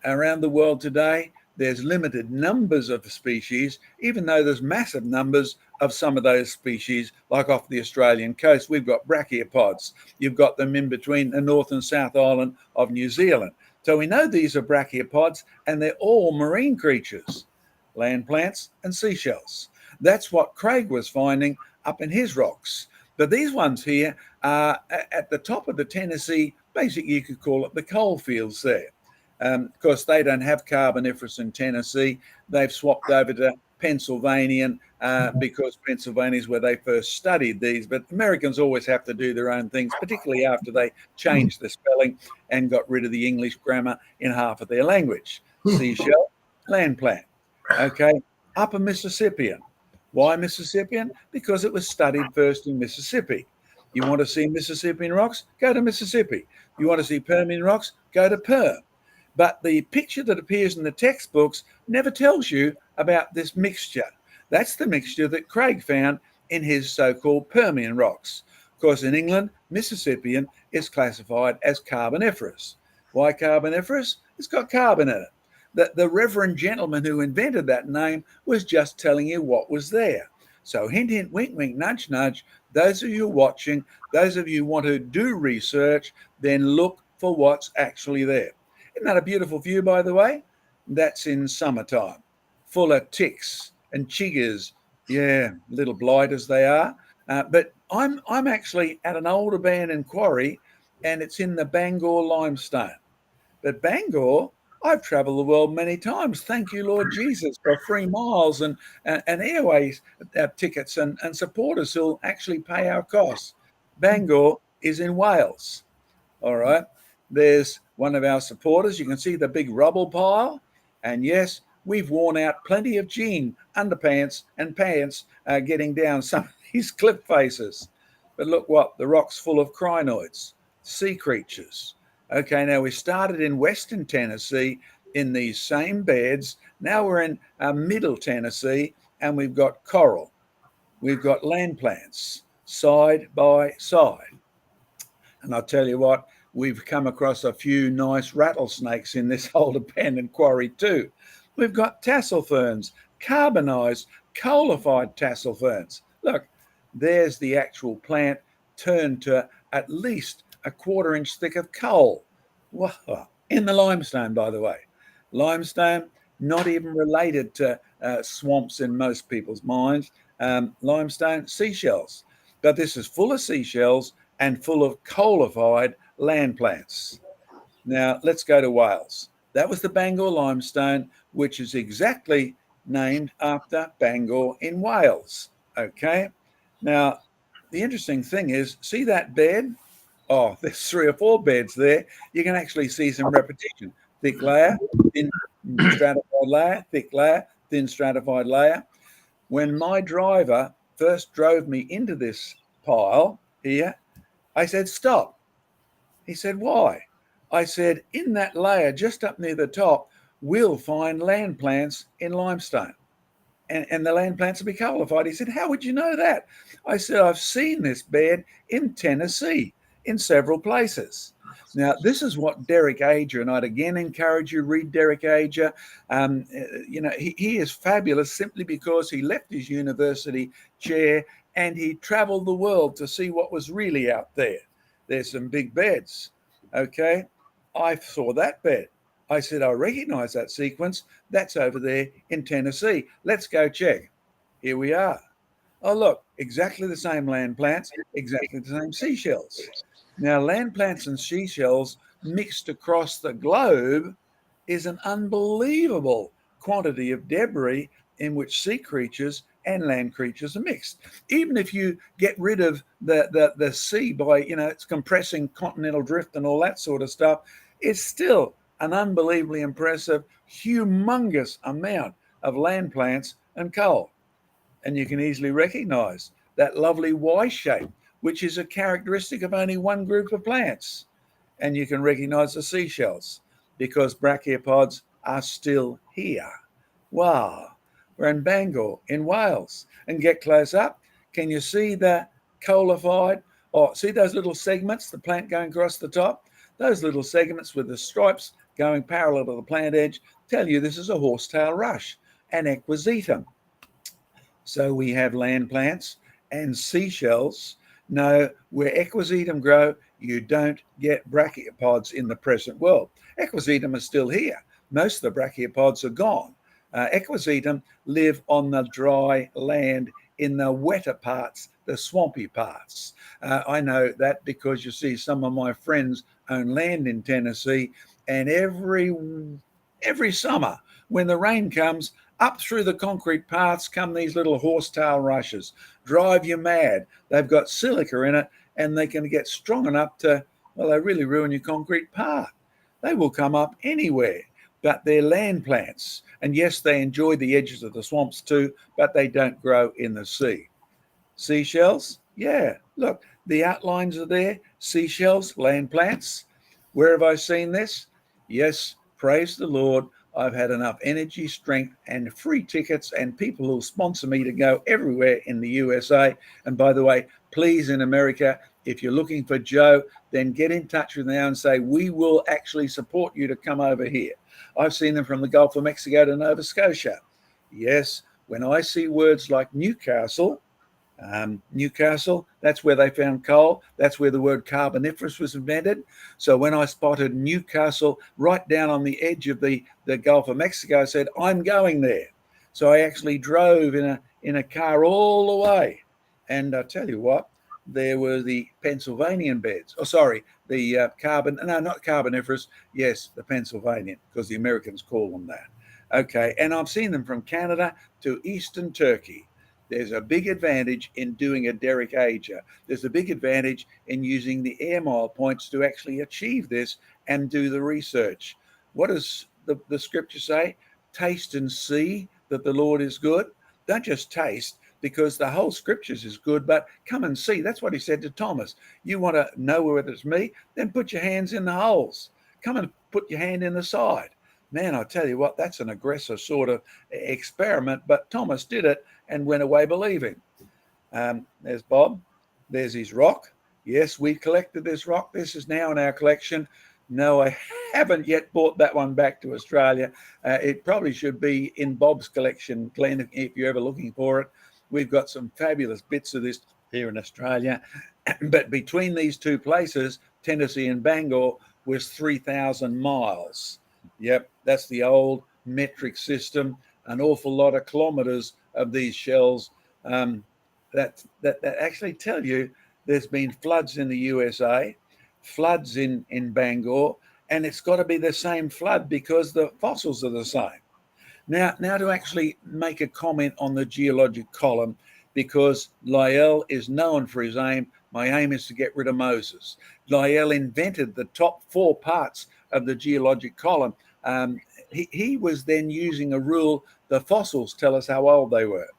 Around the world today, there's limited numbers of species, even though there's massive numbers of some of those species, like off the Australian coast. We've got brachiopods. You've got them in between the North and South Island of New Zealand. So we know these are brachiopods, and they're all marine creatures, land plants and seashells. That's what Craig was finding up in his rocks. But these ones here are at the top of the Tennessee, basically you could call it the coal fields there. Of course, they don't have Carboniferous in Tennessee. They've swapped over to Pennsylvanian because Pennsylvania is where they first studied these. But Americans always have to do their own things, particularly after they changed the spelling and got rid of the English grammar in half of their language. Seashell, land plant. Okay, Upper Mississippian. Why Mississippian? Because it was studied first in Mississippi. You want to see Mississippian rocks? Go to Mississippi. You want to see Permian rocks? Go to Perm. But the picture that appears in the textbooks never tells you about this mixture. That's the mixture that Craig found in his so-called Permian rocks. Of course, in England, Mississippian is classified as Carboniferous. Why Carboniferous? It's got carbon in it. The reverend gentleman who invented that name was just telling you what was there. So hint, hint, wink, wink, nudge, nudge. Those of you watching, those of you who want to do research, then look for what's actually there. Isn't that a beautiful view, by the way? That's in summertime, full of ticks and chiggers. Yeah, little blighters they are. But I'm actually at an old abandoned quarry, and it's in the Bangor limestone. But Bangor, I've traveled the world many times. Thank you, Lord Jesus, for free miles and airways tickets and supporters who'll actually pay our costs. Bangor is in Wales. All right. There's one of our supporters. You can see the big rubble pile. And yes, we've worn out plenty of jean, underpants, and pants getting down some of these cliff faces. But look what, the rock's full of crinoids, sea creatures. Okay, now we started in Western Tennessee in these same beds. Now we're in Middle Tennessee, and we've got coral. We've got land plants side by side. And I'll tell you what, we've come across a few nice rattlesnakes in this old abandoned quarry too. We've got tassel ferns, carbonized, coalified tassel ferns. Look, there's the actual plant turned to at least a 1/4 inch thick of coal. Wow. In the limestone, by the way. Limestone, not even related to swamps in most people's minds. Limestone, seashells. But this is full of seashells and full of coalified land plants. Now, let's go to Wales. That was the Bangor limestone, which is exactly named after Bangor in Wales. Okay. Now, the interesting thing is, see that bed? Oh, there's 3 or 4 beds there. You can actually see some repetition. Thick layer, thin stratified layer, thick layer, thin stratified layer. When my driver first drove me into this pile here, I said, stop. He said, why? I said, in that layer just up near the top, we'll find land plants in limestone. And the land plants will be coalified. He said, how would you know that? I said, I've seen this bed in Tennessee in several places. Now, this is what Derek Ager, and I'd again encourage you to read Derek Ager. He is fabulous simply because he left his university chair and he traveled the world to see what was really out there. There's some big beds. Okay. I saw that bed. I said, I recognize that sequence. That's over there in Tennessee. Let's go check. Here we are. Oh, look, exactly the same land plants, exactly the same seashells. Now, land plants and seashells mixed across the globe is an unbelievable quantity of debris in which sea creatures and land creatures are mixed. Even if you get rid of the sea by, it's compressing continental drift and all that sort of stuff, it's still an unbelievably impressive, humongous amount of land plants and coal. And you can easily recognize that lovely Y shape, which is a characteristic of only one group of plants. And you can recognize the seashells because brachiopods are still here. Wow. We're in Bangor in Wales. And get close up. Can you see the coalified, or see those little segments, the plant going across the top? Those little segments with the stripes going parallel to the plant edge tell you this is a horsetail rush, an equisetum. So we have land plants and seashells. No, where equisetum grow, you don't get brachiopods in the present world. Equisetum is still here. Most of the brachiopods are gone. Equisetum live on the dry land in the wetter parts, the swampy parts. I know that because you see some of my friends own land in Tennessee, and every summer when the rain comes, up through the concrete paths come these little horsetail rushes. Drive you mad. They've got silica in it, and they can get strong enough to, well, they really ruin your concrete path. They will come up anywhere, but they're land plants. And yes, they enjoy the edges of the swamps too, but they don't grow in the sea. Seashells? Yeah, look, the outlines are there. Seashells, land plants. Where have I seen this? Yes, praise the Lord. I've had enough energy, strength, and free tickets and people who'll sponsor me to go everywhere in the USA. And by the way, please, in America, if you're looking for Joe, then get in touch with them now and say, we will actually support you to come over here. I've seen them from the Gulf of Mexico to Nova Scotia. Yes, when I see words like Newcastle, that's where they found coal. That's where the word Carboniferous was invented. So when I spotted Newcastle right down on the edge of the Gulf of Mexico, I said, I'm going there. So I actually drove in a car all the way. And I tell you what, there were the Pennsylvanian beds. Oh, sorry, the not Carboniferous. Yes, the Pennsylvanian, because the Americans call them that. Okay, and I've seen them from Canada to eastern Turkey. There's a big advantage in doing a Derek Ager. There's a big advantage in using the air mile points to actually achieve this and do the research. What does the scripture say? Taste and see that the Lord is good. Don't just taste, because the whole scriptures is good, but come and see. That's what he said to Thomas. You want to know whether it's me? Then put your hands in the holes. Come and put your hand in the side. Man, I tell you what, that's an aggressive sort of experiment, but Thomas did it and went away believing. There's Bob. There's his rock. Yes, we collected this rock. This is now in our collection. No, I haven't yet brought that one back to Australia. It probably should be in Bob's collection, Glenn, if you're ever looking for it. We've got some fabulous bits of this here in Australia. But between these two places, Tennessee and Bangor, was 3,000 miles. Yep, that's the old metric system. An awful lot of kilometers of these shells that actually tell you there's been floods in the USA, floods in Bangor, and it's got to be the same flood because the fossils are the same. Now to actually make a comment on the geologic column, because Lyell is known for his aim. My aim is to get rid of Moses. Lyell invented the top 4 parts of the geologic column. He was then using a rule. The fossils tell us how old they were.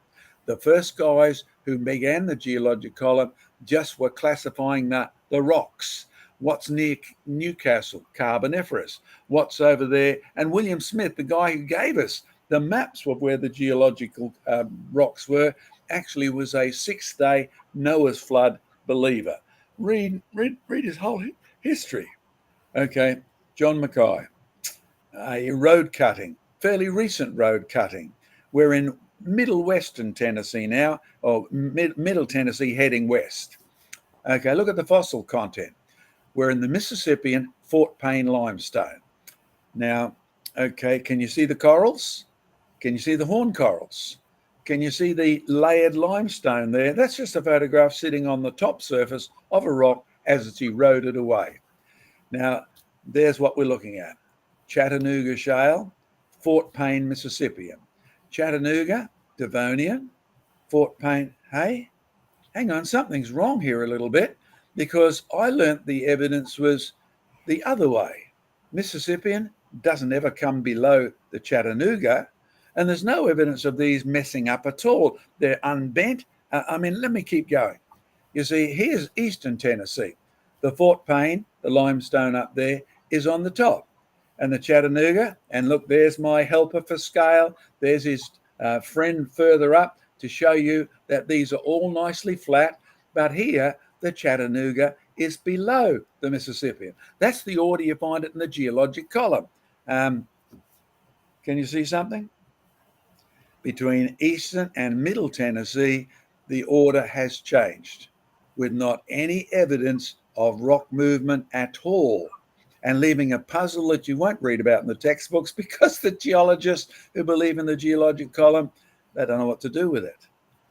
The first guys who began the geologic column just were classifying the rocks. What's near Newcastle? Carboniferous. What's over there? And William Smith, the guy who gave us the maps of where the geological rocks were, actually was a 6-day Noah's flood believer. Read his whole history. Okay, John Mackay. A road cutting, fairly recent road cutting. We're in middle western Tennessee now, or middle Tennessee heading west. Okay, look at the fossil content. We're in the Mississippian Fort Payne limestone. Now, okay, can you see the corals? Can you see the horn corals? Can you see the layered limestone there? That's just a photograph sitting on the top surface of a rock as it's eroded away. Now, there's what we're looking at. Chattanooga Shale, Fort Payne, Mississippian. Chattanooga, Devonian, Fort Payne. Hey, hang on, something's wrong here a little bit, because I learnt the evidence was the other way. Mississippian doesn't ever come below the Chattanooga, and there's no evidence of these messing up at all. They're unbent. Let me keep going. You see, here's eastern Tennessee. The Fort Payne, the limestone up there, is on the top. And the Chattanooga, and look, there's my helper for scale. There's his friend further up to show you that these are all nicely flat. But here, the Chattanooga is below the Mississippian. That's the order you find it in the geologic column. Can you see something? Between eastern and middle Tennessee, the order has changed, with not any evidence of rock movement at all, and leaving a puzzle that you won't read about in the textbooks, because the geologists who believe in the geologic column, they don't know what to do with it.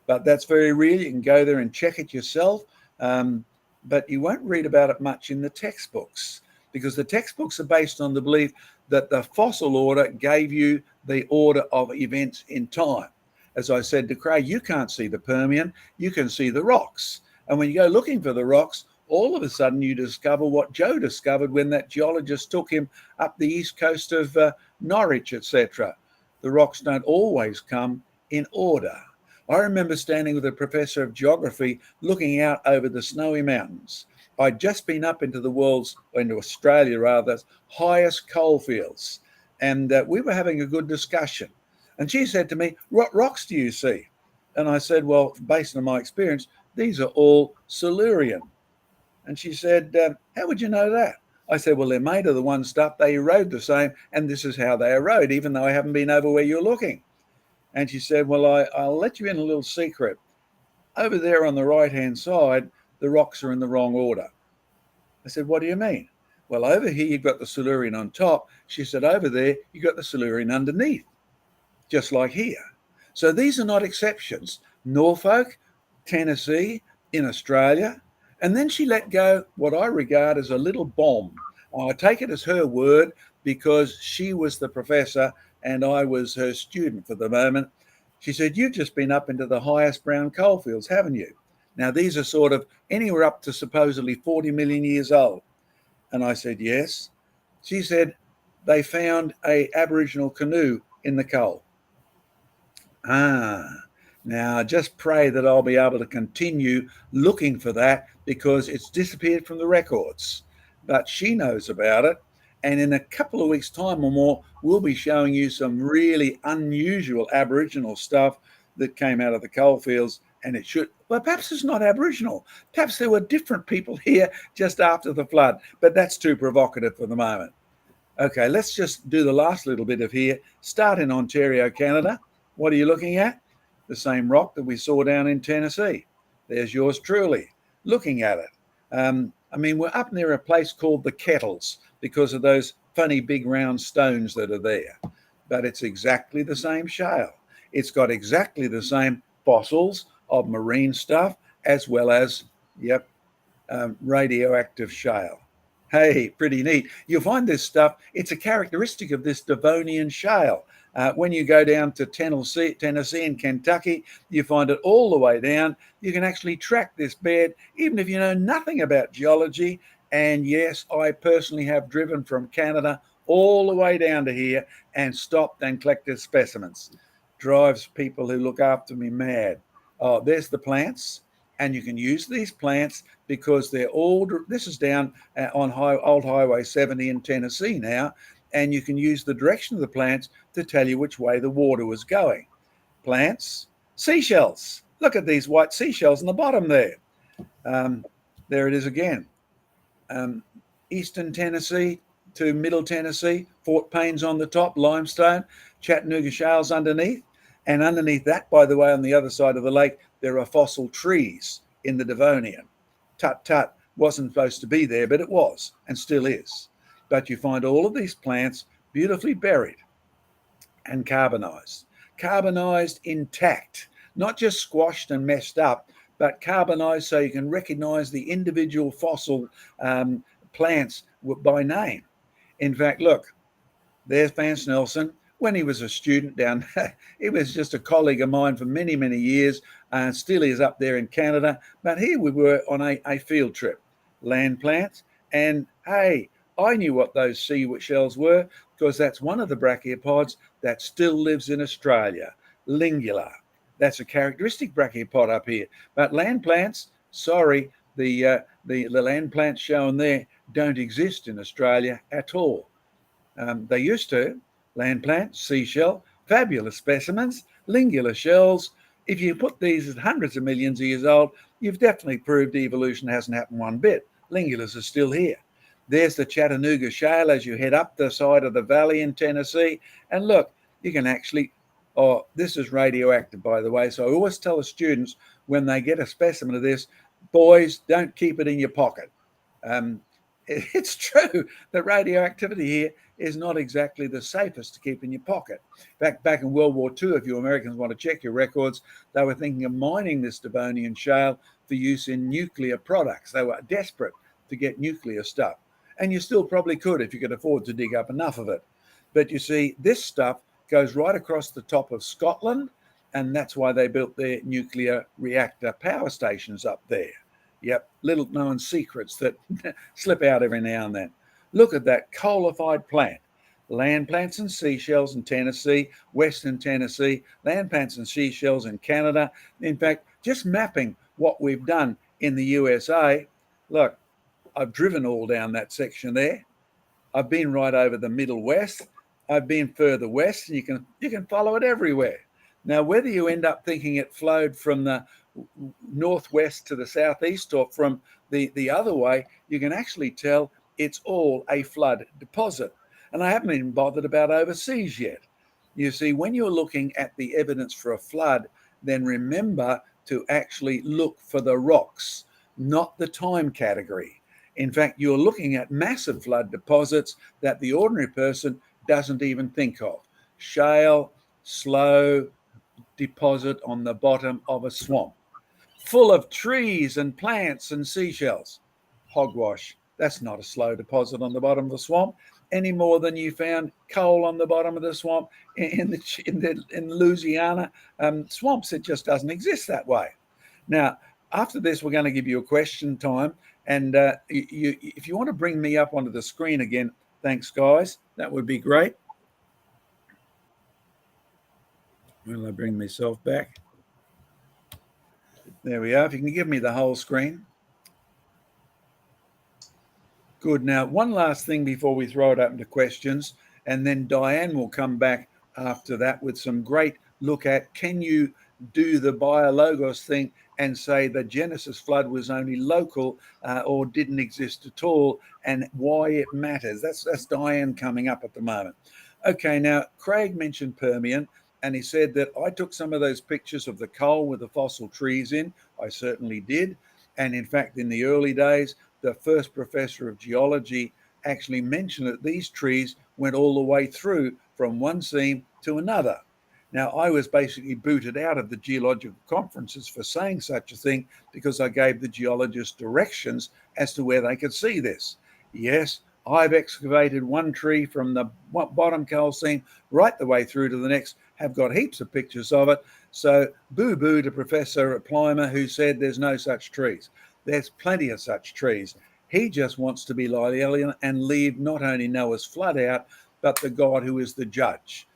But that's very real. You can go there and check it yourself, but you won't read about it much in the textbooks, because the textbooks are based on the belief that the fossil order gave you the order of events in time. As I said to Craig, you can't see the Permian, you can see the rocks. And when you go looking for the rocks, all of a sudden you discover what Joe discovered when that geologist took him up the east coast of Norwich, etc. The rocks don't always come in order. I remember standing with a professor of geography looking out over the snowy mountains. I'd just been up into Australia, highest coalfields. and we were having a good discussion. And she said to me, "What rocks do you see?" And I said, "Well, based on my experience, these are all Silurian." And she said, "How would you know that?" I said, "Well, they're made of the one stuff. They erode the same, and this is how they erode, even though I haven't been over where you're looking." And she said, "Well, I'll let you in a little secret. Over there on the right-hand side, the rocks are in the wrong order." I said, "What do you mean?" "Well, over here, you've got the Silurian on top." She said, "Over there, you've got the Silurian underneath, just like here." So these are not exceptions. Norfolk, Tennessee, in Australia. And then she let go what I regard as a little bomb. I take it as her word because she was the professor and I was her student for the moment. She said, "You've just been up into the highest brown coal fields, haven't you?" Now, these are sort of anywhere up to supposedly 40 million years old. And I said, "Yes." She said, "They found a Aboriginal canoe in the coal." Now just pray that I'll be able to continue looking for that because it's disappeared from the records. But she knows about it. And in a couple of weeks' time or more, we'll be showing you some really unusual Aboriginal stuff that came out of the coalfields. And it should, well, perhaps it's not Aboriginal. Perhaps there were different people here just after the flood. But that's too provocative for the moment. Okay, let's just do the last little bit of here. Start in Ontario, Canada. What are you looking at? The same rock that we saw down in Tennessee. There's yours truly, looking at it. I mean, we're up near a place called the Kettles because of those funny big round stones that are there. But it's exactly the same shale. It's got exactly the same fossils of marine stuff as well as, radioactive shale. Hey, pretty neat. You'll find this stuff, it's a characteristic of this Devonian shale. When you go down to Tennessee and Kentucky, you find it all the way down. You can actually track this bed, even if you know nothing about geology. And yes, I personally have driven from Canada all the way down to here and stopped and collected specimens. Drives people who look after me mad. Oh, there's the plants. And you can use these plants because they're all, this is down on Old Highway 70 in Tennessee now, and you can use the direction of the plants to tell you which way the water was going. Plants, seashells. Look at these white seashells on the bottom there. There it is again. Eastern Tennessee to Middle Tennessee, Fort Payne's on the top, limestone, Chattanooga shales underneath. And underneath that, by the way, on the other side of the lake, there are fossil trees in the Devonian. Tut tut, wasn't supposed to be there, but it was and still is. But you find all of these plants beautifully buried and carbonized intact, not just squashed and messed up, but carbonized so you can recognize the individual fossil plants by name. In fact, look, there's Vance Nelson. When he was a student down, he was just a colleague of mine for many, many years, and still is up there in Canada. But here we were on a field trip, land plants. And hey, I knew what those seashells were because that's one of the brachiopods that still lives in Australia, Lingula. That's a characteristic brachiopod up here. But land plants, sorry, the land plants shown there don't exist in Australia at all. They used to. Land plant, seashell, fabulous specimens, Lingula shells. If you put these at hundreds of millions of years old, you've definitely proved evolution hasn't happened one bit. Lingulas are still here. There's the Chattanooga shale as you head up the side of the valley in Tennessee. And look, you can actually, oh, this is radioactive, by the way. So I always tell the students when they get a specimen of this, boys, don't keep it in your pocket. It's true that radioactivity here is not exactly the safest to keep in your pocket. Back in World War II, if you Americans want to check your records, they were thinking of mining this Devonian shale for use in nuclear products. They were desperate to get nuclear stuff. And you still probably could if you could afford to dig up enough of it. But you see, this stuff goes right across the top of Scotland, and that's why they built their nuclear reactor power stations up there. Yep, little known secrets that slip out every now and then. Look at that coalified plant. Land plants and seashells in Tennessee, Western Tennessee, land plants and seashells in Canada. In fact, just mapping what we've done in the USA. Look, I've driven all down that section there. I've been right over the Middle West. I've been further west, and you can follow it everywhere. Now, whether you end up thinking it flowed from the northwest to the southeast or from the other way, you can actually tell it's all a flood deposit. And I haven't even bothered about overseas yet. You see, when you're looking at the evidence for a flood, then remember to actually look for the rocks, not the time category. In fact, you're looking at massive flood deposits that the ordinary person doesn't even think of. Shale, slow deposit on the bottom of a swamp, full of trees and plants and seashells. Hogwash. That's not a slow deposit on the bottom of the swamp, any more than you found coal on the bottom of the swamp in Louisiana swamps. It just doesn't exist that way. Now, after this, we're going to give you a question time. And if you want to bring me up onto the screen again, thanks, guys. That would be great. Will I bring myself back? There we are. If you can give me the whole screen. Good. Now, one last thing before we throw it open to questions, and then Diane will come back after that with some great look at, can you do the biologos thing and say the Genesis flood was only local or didn't exist at all, and why it matters. That's Diane coming up at the moment. Okay, now Craig mentioned Permian, and he said that I took some of those pictures of the coal with the fossil trees in. I certainly did. And in fact, in the early days, the first professor of geology actually mentioned that these trees went all the way through from one seam to another. Now, I was basically booted out of the geological conferences for saying such a thing because I gave the geologists directions as to where they could see this. Yes, I've excavated one tree from the bottom coal seam right the way through to the next, have got heaps of pictures of it. So boo-boo to Professor Plymer, who said there's no such trees. There's plenty of such trees. He just wants to be like Elian and leave not only Noah's flood out, but the God who is the judge.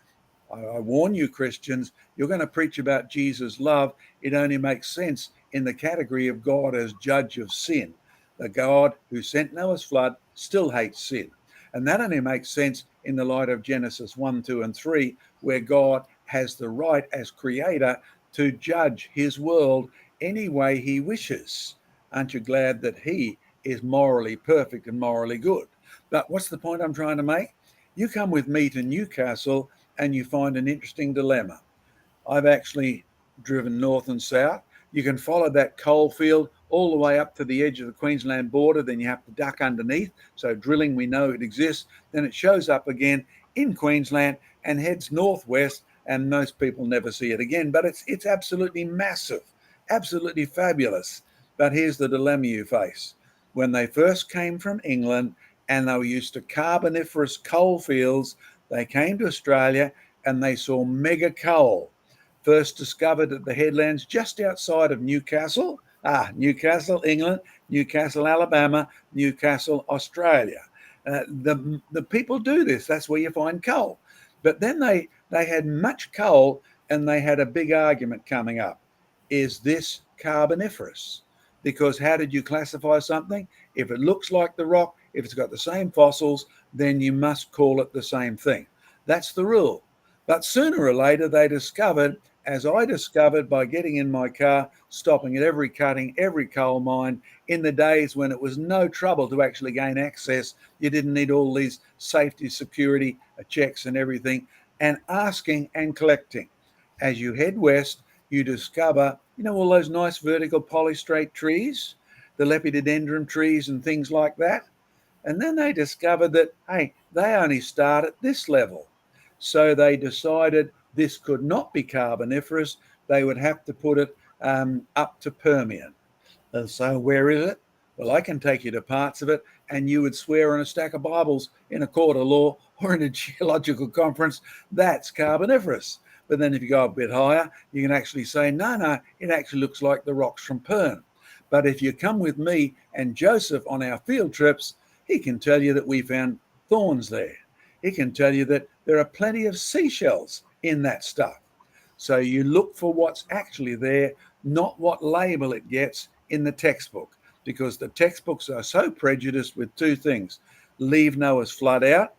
I warn you, Christians, you're going to preach about Jesus' love. It only makes sense in the category of God as judge of sin. The God who sent Noah's flood still hates sin. And that only makes sense in the light of Genesis 1, 2, and 3, where God has the right as creator to judge his world any way he wishes. Aren't you glad that he is morally perfect and morally good? But what's the point I'm trying to make? You come with me to Newcastle and you find an interesting dilemma. I've actually driven north and south. You can follow that coal field all the way up to the edge of the Queensland border. Then you have to duck underneath. So drilling, we know it exists. Then it shows up again in Queensland and heads northwest, and most people never see it again. But it's absolutely massive, absolutely fabulous. But here's the dilemma you face. When they first came from England and they were used to carboniferous coal fields, they came to Australia and they saw mega coal, first discovered at the headlands just outside of Newcastle, Newcastle, England, Newcastle, Alabama, Newcastle, Australia. The people do this. That's where you find coal. But then they had much coal and they had a big argument coming up. Is this carboniferous? Because how did you classify something? If it looks like the rock, if it's got the same fossils, then you must call it the same thing. That's the rule. But sooner or later, they discovered, as I discovered by getting in my car, stopping at every cutting, every coal mine, in the days when it was no trouble to actually gain access. You didn't need all these safety, security checks and everything, and asking and collecting. As you head west, you discover, all those nice vertical polystrate trees, the lepidodendron trees and things like that. And then they discovered that, hey, they only start at this level. So they decided this could not be carboniferous. They would have to put it up to Permian. And so where is it? Well, I can take you to parts of it, and you would swear on a stack of Bibles in a court of law or in a geological conference, that's carboniferous. But then if you go a bit higher, you can actually say, no, it actually looks like the rocks from Pern. But if you come with me and Joseph on our field trips, he can tell you that we found thorns there. He can tell you that there are plenty of seashells in that stuff. So you look for what's actually there, not what label it gets in the textbook, because the textbooks are so prejudiced with two things: leave Noah's flood out,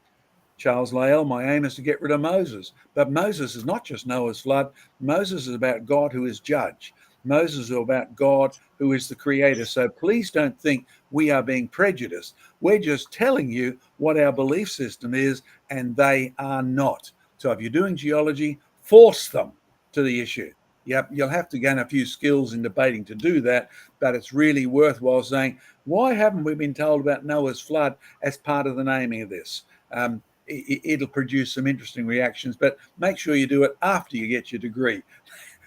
Charles Lyell, my aim is to get rid of Moses. But Moses is not just Noah's flood. Moses is about God who is judge. Moses is about God who is the creator. So please don't think we are being prejudiced. We're just telling you what our belief system is, and they are not. So if you're doing geology, force them to the issue. Yep, you'll have to gain a few skills in debating to do that, but it's really worthwhile saying, why haven't we been told about Noah's flood as part of the naming of this? It'll produce some interesting reactions, but make sure you do it after you get your degree.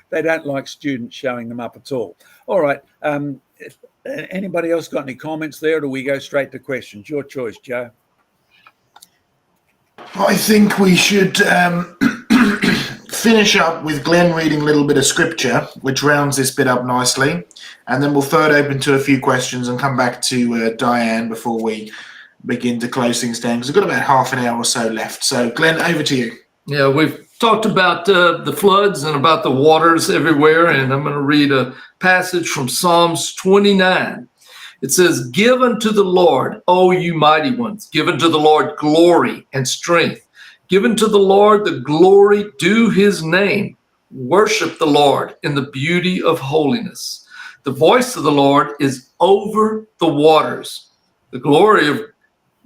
They don't like students showing them up at all. All right. Anybody else got any comments there, or do we go straight to questions? Your choice, Joe. I think we should finish up with Glenn reading a little bit of scripture, which rounds this bit up nicely. And then we'll throw it open to a few questions and come back to Diane before we begin to close things down, because we've got about half an hour or so left. So, Glenn, over to you. Yeah, we've talked about the floods and about the waters everywhere, and I'm going to read a passage from Psalms 29. It says, "Give unto the Lord, O you mighty ones, give unto the Lord glory and strength. Give unto the Lord the glory due his name. Worship the Lord in the beauty of holiness. The voice of the Lord is over the waters. The glory of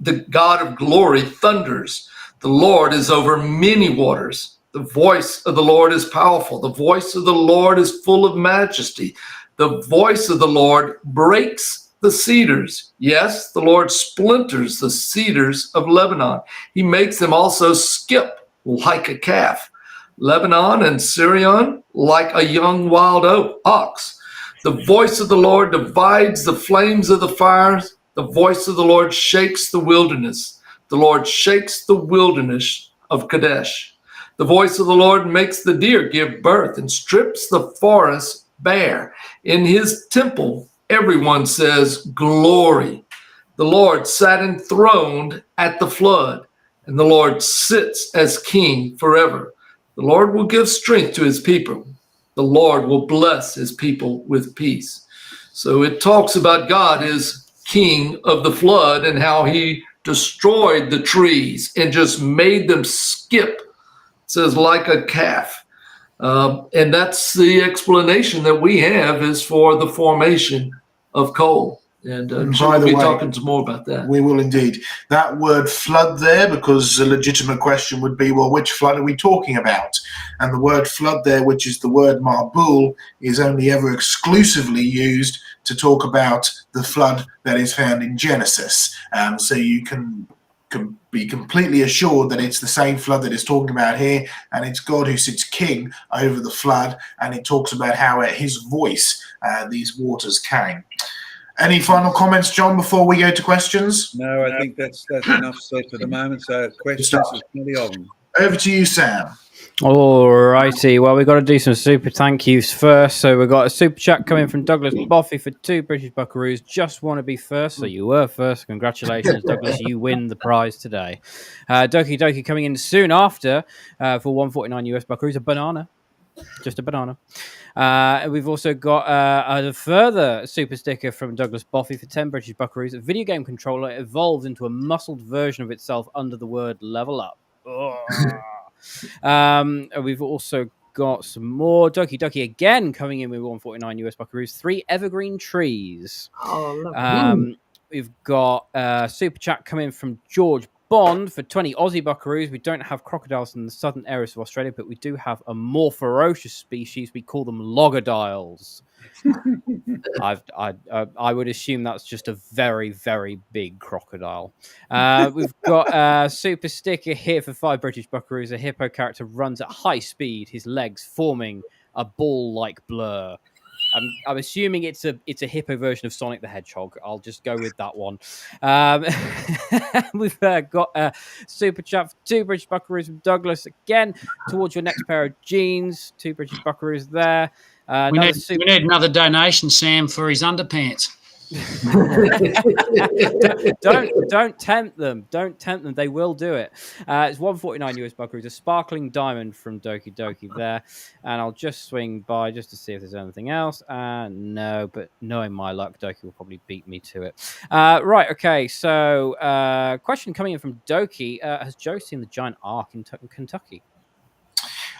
the God of glory thunders. The Lord is over many waters. The voice of the Lord is powerful. The voice of the Lord is full of majesty. The voice of the Lord breaks the cedars. Yes, the Lord splinters the cedars of Lebanon. He makes them also skip like a calf. Lebanon and Syrian like a young wild ox. The voice of the Lord divides the flames of the fires. The voice of the Lord shakes the wilderness. The Lord shakes the wilderness of Kadesh. The voice of the Lord makes the deer give birth and strips the forest bare. In his temple, everyone says, glory. The Lord sat enthroned at the flood, and the Lord sits as king forever. The Lord will give strength to his people. The Lord will bless his people with peace." So it talks about God as king of the flood and how he destroyed the trees and just made them skip. It says like a calf. And that's the explanation that we have is for the formation of coal. And by the we'll be way, talking some more about that. We will indeed. That word flood there, because a legitimate question would be, well, which flood are we talking about? And the word flood there, which is the word marbul, is only ever exclusively used to talk about the flood that is found in Genesis. So you can be completely assured that it's the same flood that it's talking about here, and it's God who sits king over the flood, and it talks about how at his voice these waters came. Any final comments, John, before we go to questions? No, I think that's enough said for the moment. So questions, there's plenty of them. Over to you, Sam. All righty. Well, we've got to do some super thank yous first. So we've got a super chat coming from Douglas Boffey for 2 British Buckaroos. Just want to be first. So you were first. Congratulations, Douglas. You win the prize today. Doki Doki coming in soon after for 149 US Buckaroos. A banana. Just a banana. We've also got a further super sticker from Douglas Boffey for 10 British Buckaroos. A video game controller evolved into a muscled version of itself under the word level up. We've also got some more. Doki Doki again coming in with 149 US Buckaroos. 3 evergreen trees. We've got super chat coming from George Bond for 20 Aussie Buckaroos. We don't have crocodiles in the southern areas of Australia, but we do have a more ferocious species. We call them logodiles. I would assume that's just a very, very big crocodile. We've got a super sticker here for 5 British Buckaroos. A hippo character runs at high speed, his legs forming a ball-like blur. I'm assuming it's a hippo version of Sonic the Hedgehog. I'll just go with that one. We've got a super chat for 2 British Buckaroos from Douglas again towards your next pair of jeans. 2 British Buckaroos there. We need another donation, Sam, for his underpants. Don't tempt them. Don't tempt them. They will do it. It's 149 US Buckaroos, a sparkling diamond from Doki Doki there. And I'll just swing by just to see if there's anything else. No, but knowing my luck, Doki will probably beat me to it. Right, okay. So, question coming in from Doki. Has Joe seen the giant ark in Kentucky?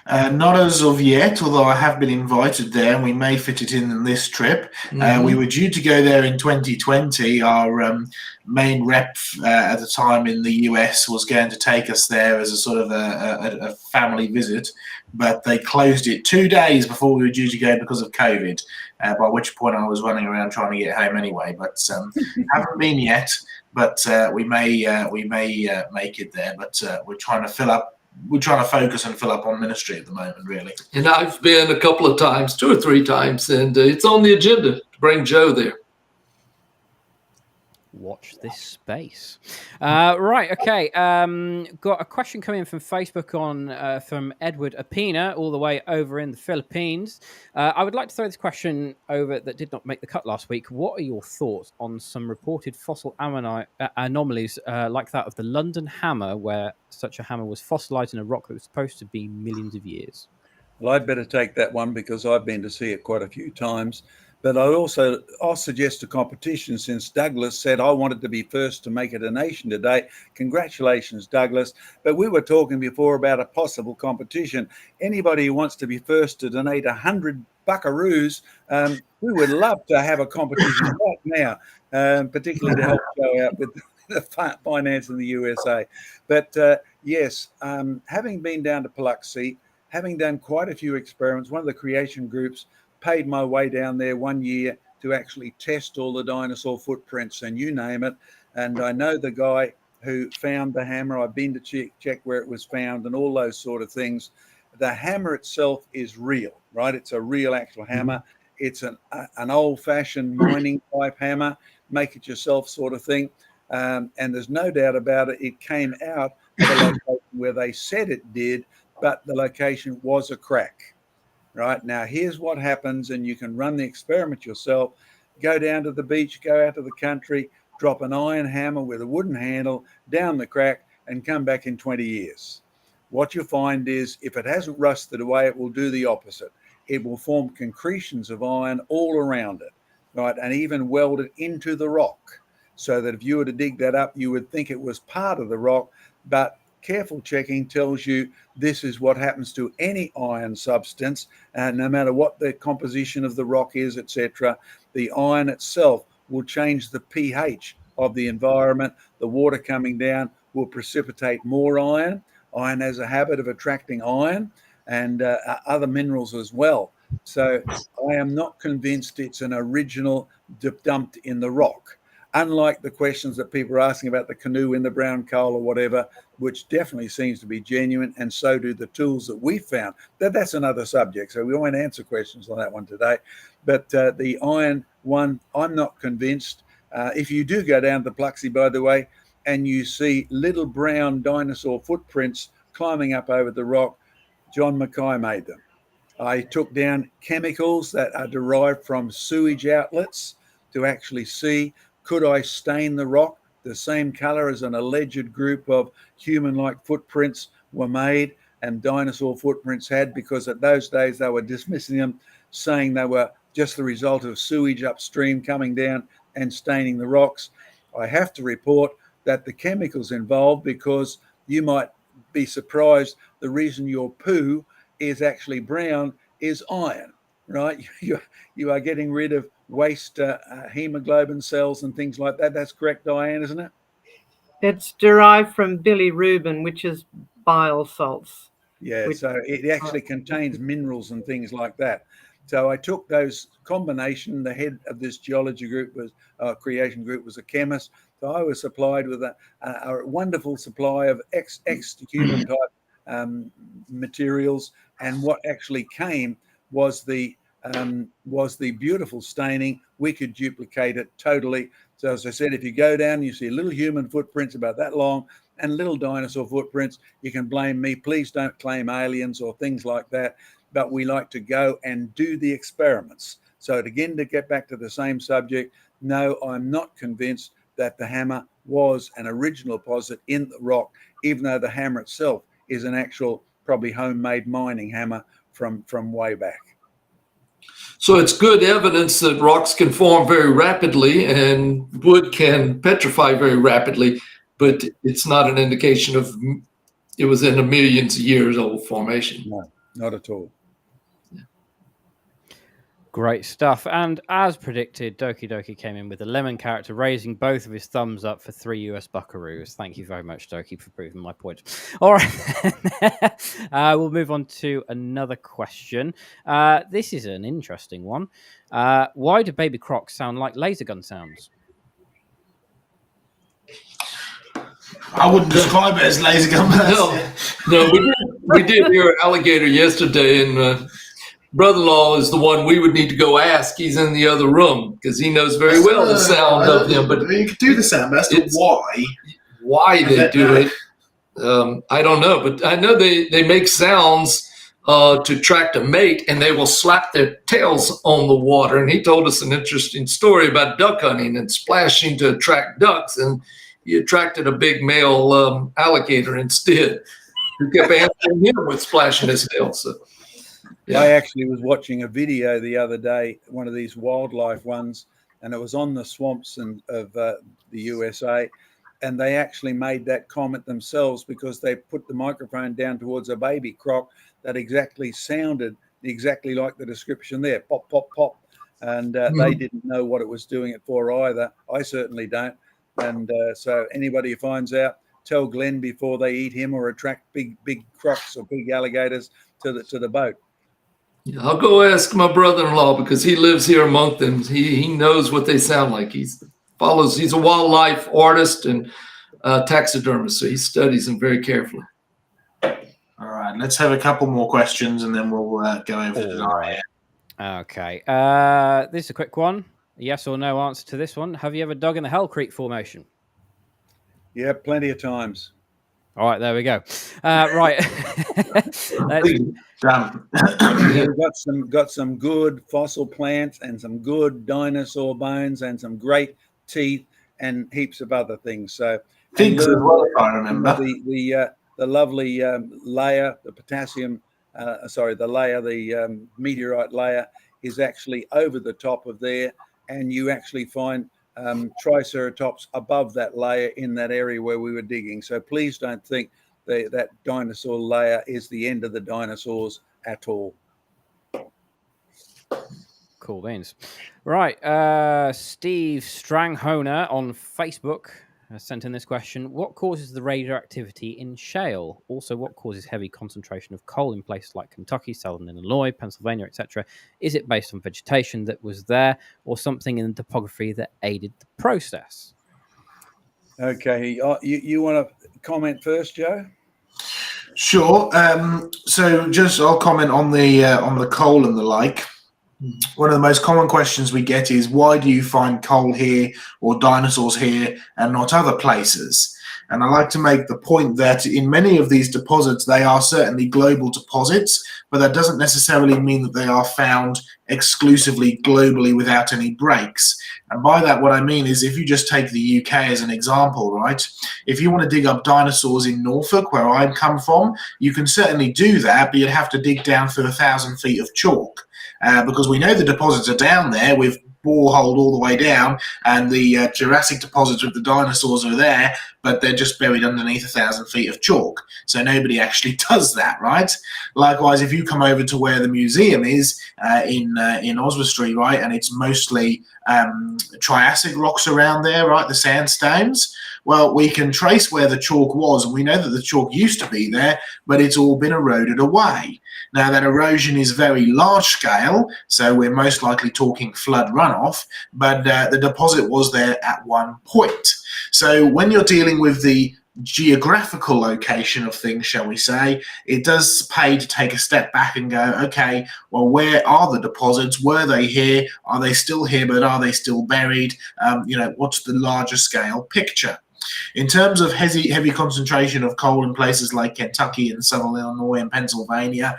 Not as of yet, although I have been invited there, and we may fit it in this trip. We were due to go there in 2020. Our main rep at the time in the US was going to take us there as a sort of a family visit, but they closed it 2 days before we were due to go because of COVID, by which point I was running around trying to get home anyway. But haven't been yet, but we may make it there. But we're trying to focus and fill up on ministry at the moment, really. And I've been a couple of times, 2 or 3 times, and it's on the agenda to bring Joe there. Watch this space. Right, okay. Got a question coming in from Facebook from Edward Apina, all the way over in the Philippines. I would like to throw this question over that did not make the cut last week. What are your thoughts on some reported fossil anomalies like that of the London Hammer, where such a hammer was fossilized in a rock that was supposed to be millions of years? Well, I'd better take that one because I've been to see it quite a few times. But I'll suggest a competition, since Douglas said I wanted to be first to make it a nation today. Congratulations, Douglas. But we were talking before about a possible competition. Anybody who wants to be first to donate 100 buckaroos, we would love to have a competition right now, particularly to help Joe out with the finance in the USA. But yes, having been down to Biloxi, having done quite a few experiments, one of the creation groups paid my way down there 1 year to actually test all the dinosaur footprints and you name it. And I know the guy who found the hammer. I've been to check where it was found and all those sort of things. The hammer itself is real, right? It's a real actual hammer. It's an old-fashioned mining type hammer, make it yourself sort of thing. And there's no doubt about it. It came out of a location where they said it did, but the location was a crack. Right now, here's what happens, and you can run the experiment yourself. Go down to the beach, go out to the country, drop an iron hammer with a wooden handle down the crack, and come back in 20 years. What you find is, if it hasn't rusted away, it will do the opposite. It will form concretions of iron all around it, right, and even weld it into the rock, so that if you were to dig that up, you would think it was part of the rock, but careful checking tells you this is what happens to any iron substance, and no matter what the composition of the rock is, etc., the iron itself will change the pH of the environment. The water coming down will precipitate more iron. Iron has a habit of attracting iron and other minerals as well. So I am not convinced it's an original dumped in the rock. Unlike the questions that people are asking about the canoe in the brown coal or whatever, which definitely seems to be genuine, and so do the tools that we found. That's another subject, so we won't answer questions on that one today. But the iron one, I'm not convinced. If you do go down to Biloxi, by the way, and you see little brown dinosaur footprints climbing up over the rock, John Mackay made them. I took down chemicals that are derived from sewage outlets to actually see, could I stain the rock the same color as an alleged group of human-like footprints were made and dinosaur footprints had, because at those days they were dismissing them, saying they were just the result of sewage upstream coming down and staining the rocks. I have to report that the chemicals involved, because you might be surprised, the reason your poo is actually brown is iron, right? You are getting rid of waste hemoglobin cells and things like that. That's correct, Diane, isn't it? It's derived from bilirubin, which is bile salts. Yeah, so it actually contains minerals and things like that. So I took those combination. The head of this geology group was creation group was a chemist. So I was supplied with a wonderful supply of ex-human type materials, and what actually came was the beautiful staining. We could duplicate it totally. So as I said, if you go down, you see little human footprints about that long and little dinosaur footprints, you can blame me. Please don't claim aliens or things like that. But we like to go and do the experiments. So again, to get back to the same subject, no, I'm not convinced that the hammer was an original deposit in the rock, even though the hammer itself is an actual, probably homemade mining hammer from way back. So it's good evidence that rocks can form very rapidly and wood can petrify very rapidly, but it's not an indication of it was in a millions of years old formation. No, not at all. Great stuff. And as predicted, Doki Doki came in with a lemon character, raising both of his thumbs up for 3 US buckaroos. Thank you very much, Doki, for proving my point. All right. We'll move on to another question. This is an interesting one. Why do baby crocs sound like laser gun sounds? I wouldn't describe it as laser gun. No, we did hear an alligator yesterday, and brother-in-law is the one we would need to go ask. He's in the other room because he knows very well the sound of them. But you could do the sound, but that's why they do it. I don't know, but I know they make sounds to attract a mate, and they will slap their tails on the water. And he told us an interesting story about duck hunting and splashing to attract ducks, and he attracted a big male alligator instead, who kept answering him with splashing his tail. So. Yeah. I actually was watching a video the other day, one of these wildlife ones, and it was on the swamps of the USA. And they actually made that comment themselves because they put the microphone down towards a baby croc that exactly sounded exactly like the description there. Pop, pop, pop. And they didn't know what it was doing it for either. I certainly don't. And so anybody who finds out, tell Glenn before they eat him or attract big crocs or big alligators to the boat. Yeah, I'll go ask my brother-in-law because he lives here among them. He knows what they sound like. He's a wildlife artist and taxidermist, so he studies them very carefully. All right, let's have a couple more questions and then we'll go over to Desire. Okay. This is a quick one. A yes or no answer to this one. Have you ever dug in the Hell Creek Formation? Yeah, plenty of times. All right, there we go. Right. We've got some good fossil plants and some good dinosaur bones and some great teeth and heaps of other things. So Figs as well, if I remember. The lovely layer, the potassium, the meteorite layer is actually over the top of there, and you actually find Triceratops above that layer in that area where we were digging. So please don't think that dinosaur layer is the end of the dinosaurs at all. Cool beans. Right. Steve Stranghoner on Facebook sent in this question. What causes the radioactivity in shale? Also, what causes heavy concentration of coal in places like Kentucky, Southern Illinois, Pennsylvania, etc.? Is it based on vegetation that was there or something in the topography that aided the process? Okay. You want to comment first, Joe? Sure. So I'll comment on the coal and the like. One of the most common questions we get is, why do you find coal here or dinosaurs here and not other places? And I like to make the point that in many of these deposits, they are certainly global deposits, but that doesn't necessarily mean that they are found exclusively globally without any breaks. And by that, what I mean is, if you just take the UK as an example, right? If you want to dig up dinosaurs in Norfolk, where I come from, you can certainly do that, but you'd have to dig down through 1,000 feet of chalk. Because we know the deposits are down there. We've boreholed all the way down, and the Jurassic deposits with the dinosaurs are there, but they're just buried underneath 1,000 feet of chalk. So nobody actually does that, right? Likewise, if you come over to where the museum is in Oswestry, right, and it's mostly Triassic rocks around there, right, the sandstones, well, we can trace where the chalk was, and we know that the chalk used to be there, but it's all been eroded away. Now, that erosion is very large scale, so we're most likely talking flood runoff, but the deposit was there at one point. So when you're dealing with the geographical location of things, shall we say, it does pay to take a step back and go, okay, well, where are the deposits? Were they here? Are they still here, but are they still buried? What's the larger scale picture? In terms of heavy concentration of coal in places like Kentucky and southern Illinois and Pennsylvania,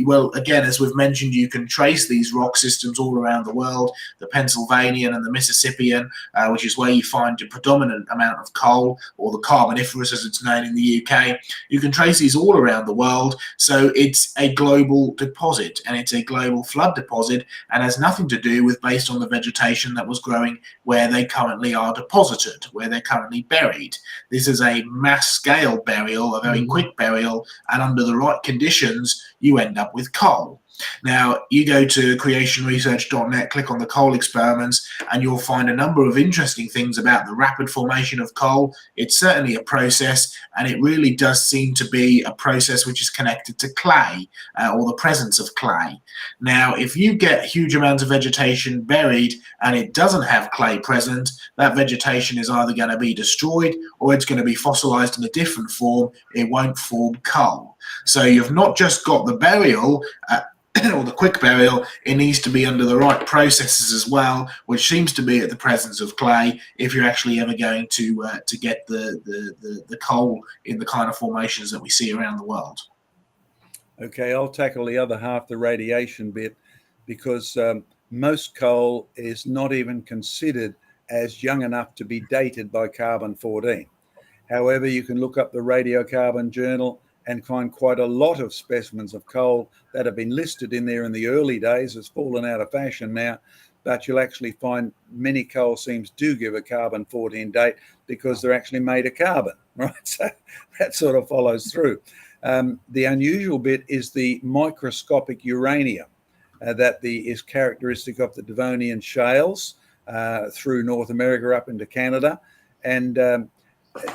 well, again, as we've mentioned, you can trace these rock systems all around the world, the Pennsylvanian and the Mississippian, which is where you find the predominant amount of coal, or the Carboniferous as it's known in the UK. You can trace these all around the world, so it's a global deposit, and it's a global flood deposit, and has nothing to do with based on the vegetation that was growing where they currently are deposited, where they're currently buried. This is a mass scale burial, a very quick burial, and under the right conditions, you end up with coal. Now, you go to creationresearch.net, click on the coal experiments, and you'll find a number of interesting things about the rapid formation of coal. It's certainly a process, and it really does seem to be a process which is connected to clay, or the presence of clay. Now, if you get huge amounts of vegetation buried and it doesn't have clay present, that vegetation is either going to be destroyed or it's going to be fossilized in a different form. It won't form coal. So you've not just got the burial, or the quick burial, it needs to be under the right processes as well, which seems to be at the presence of clay, if you're actually ever going to get the coal in the kind of formations that we see around the world. Okay, I'll tackle the other half, the radiation bit, because most coal is not even considered as young enough to be dated by carbon-14. However, you can look up the Radiocarbon Journal and find quite a lot of specimens of coal that have been listed in there in the early days. It's fallen out of fashion now, but you'll actually find many coal seams do give a carbon-14 date because they're actually made of carbon, right? So that sort of follows through. The unusual bit is the microscopic uranium that is characteristic of the Devonian shales through North America up into Canada. And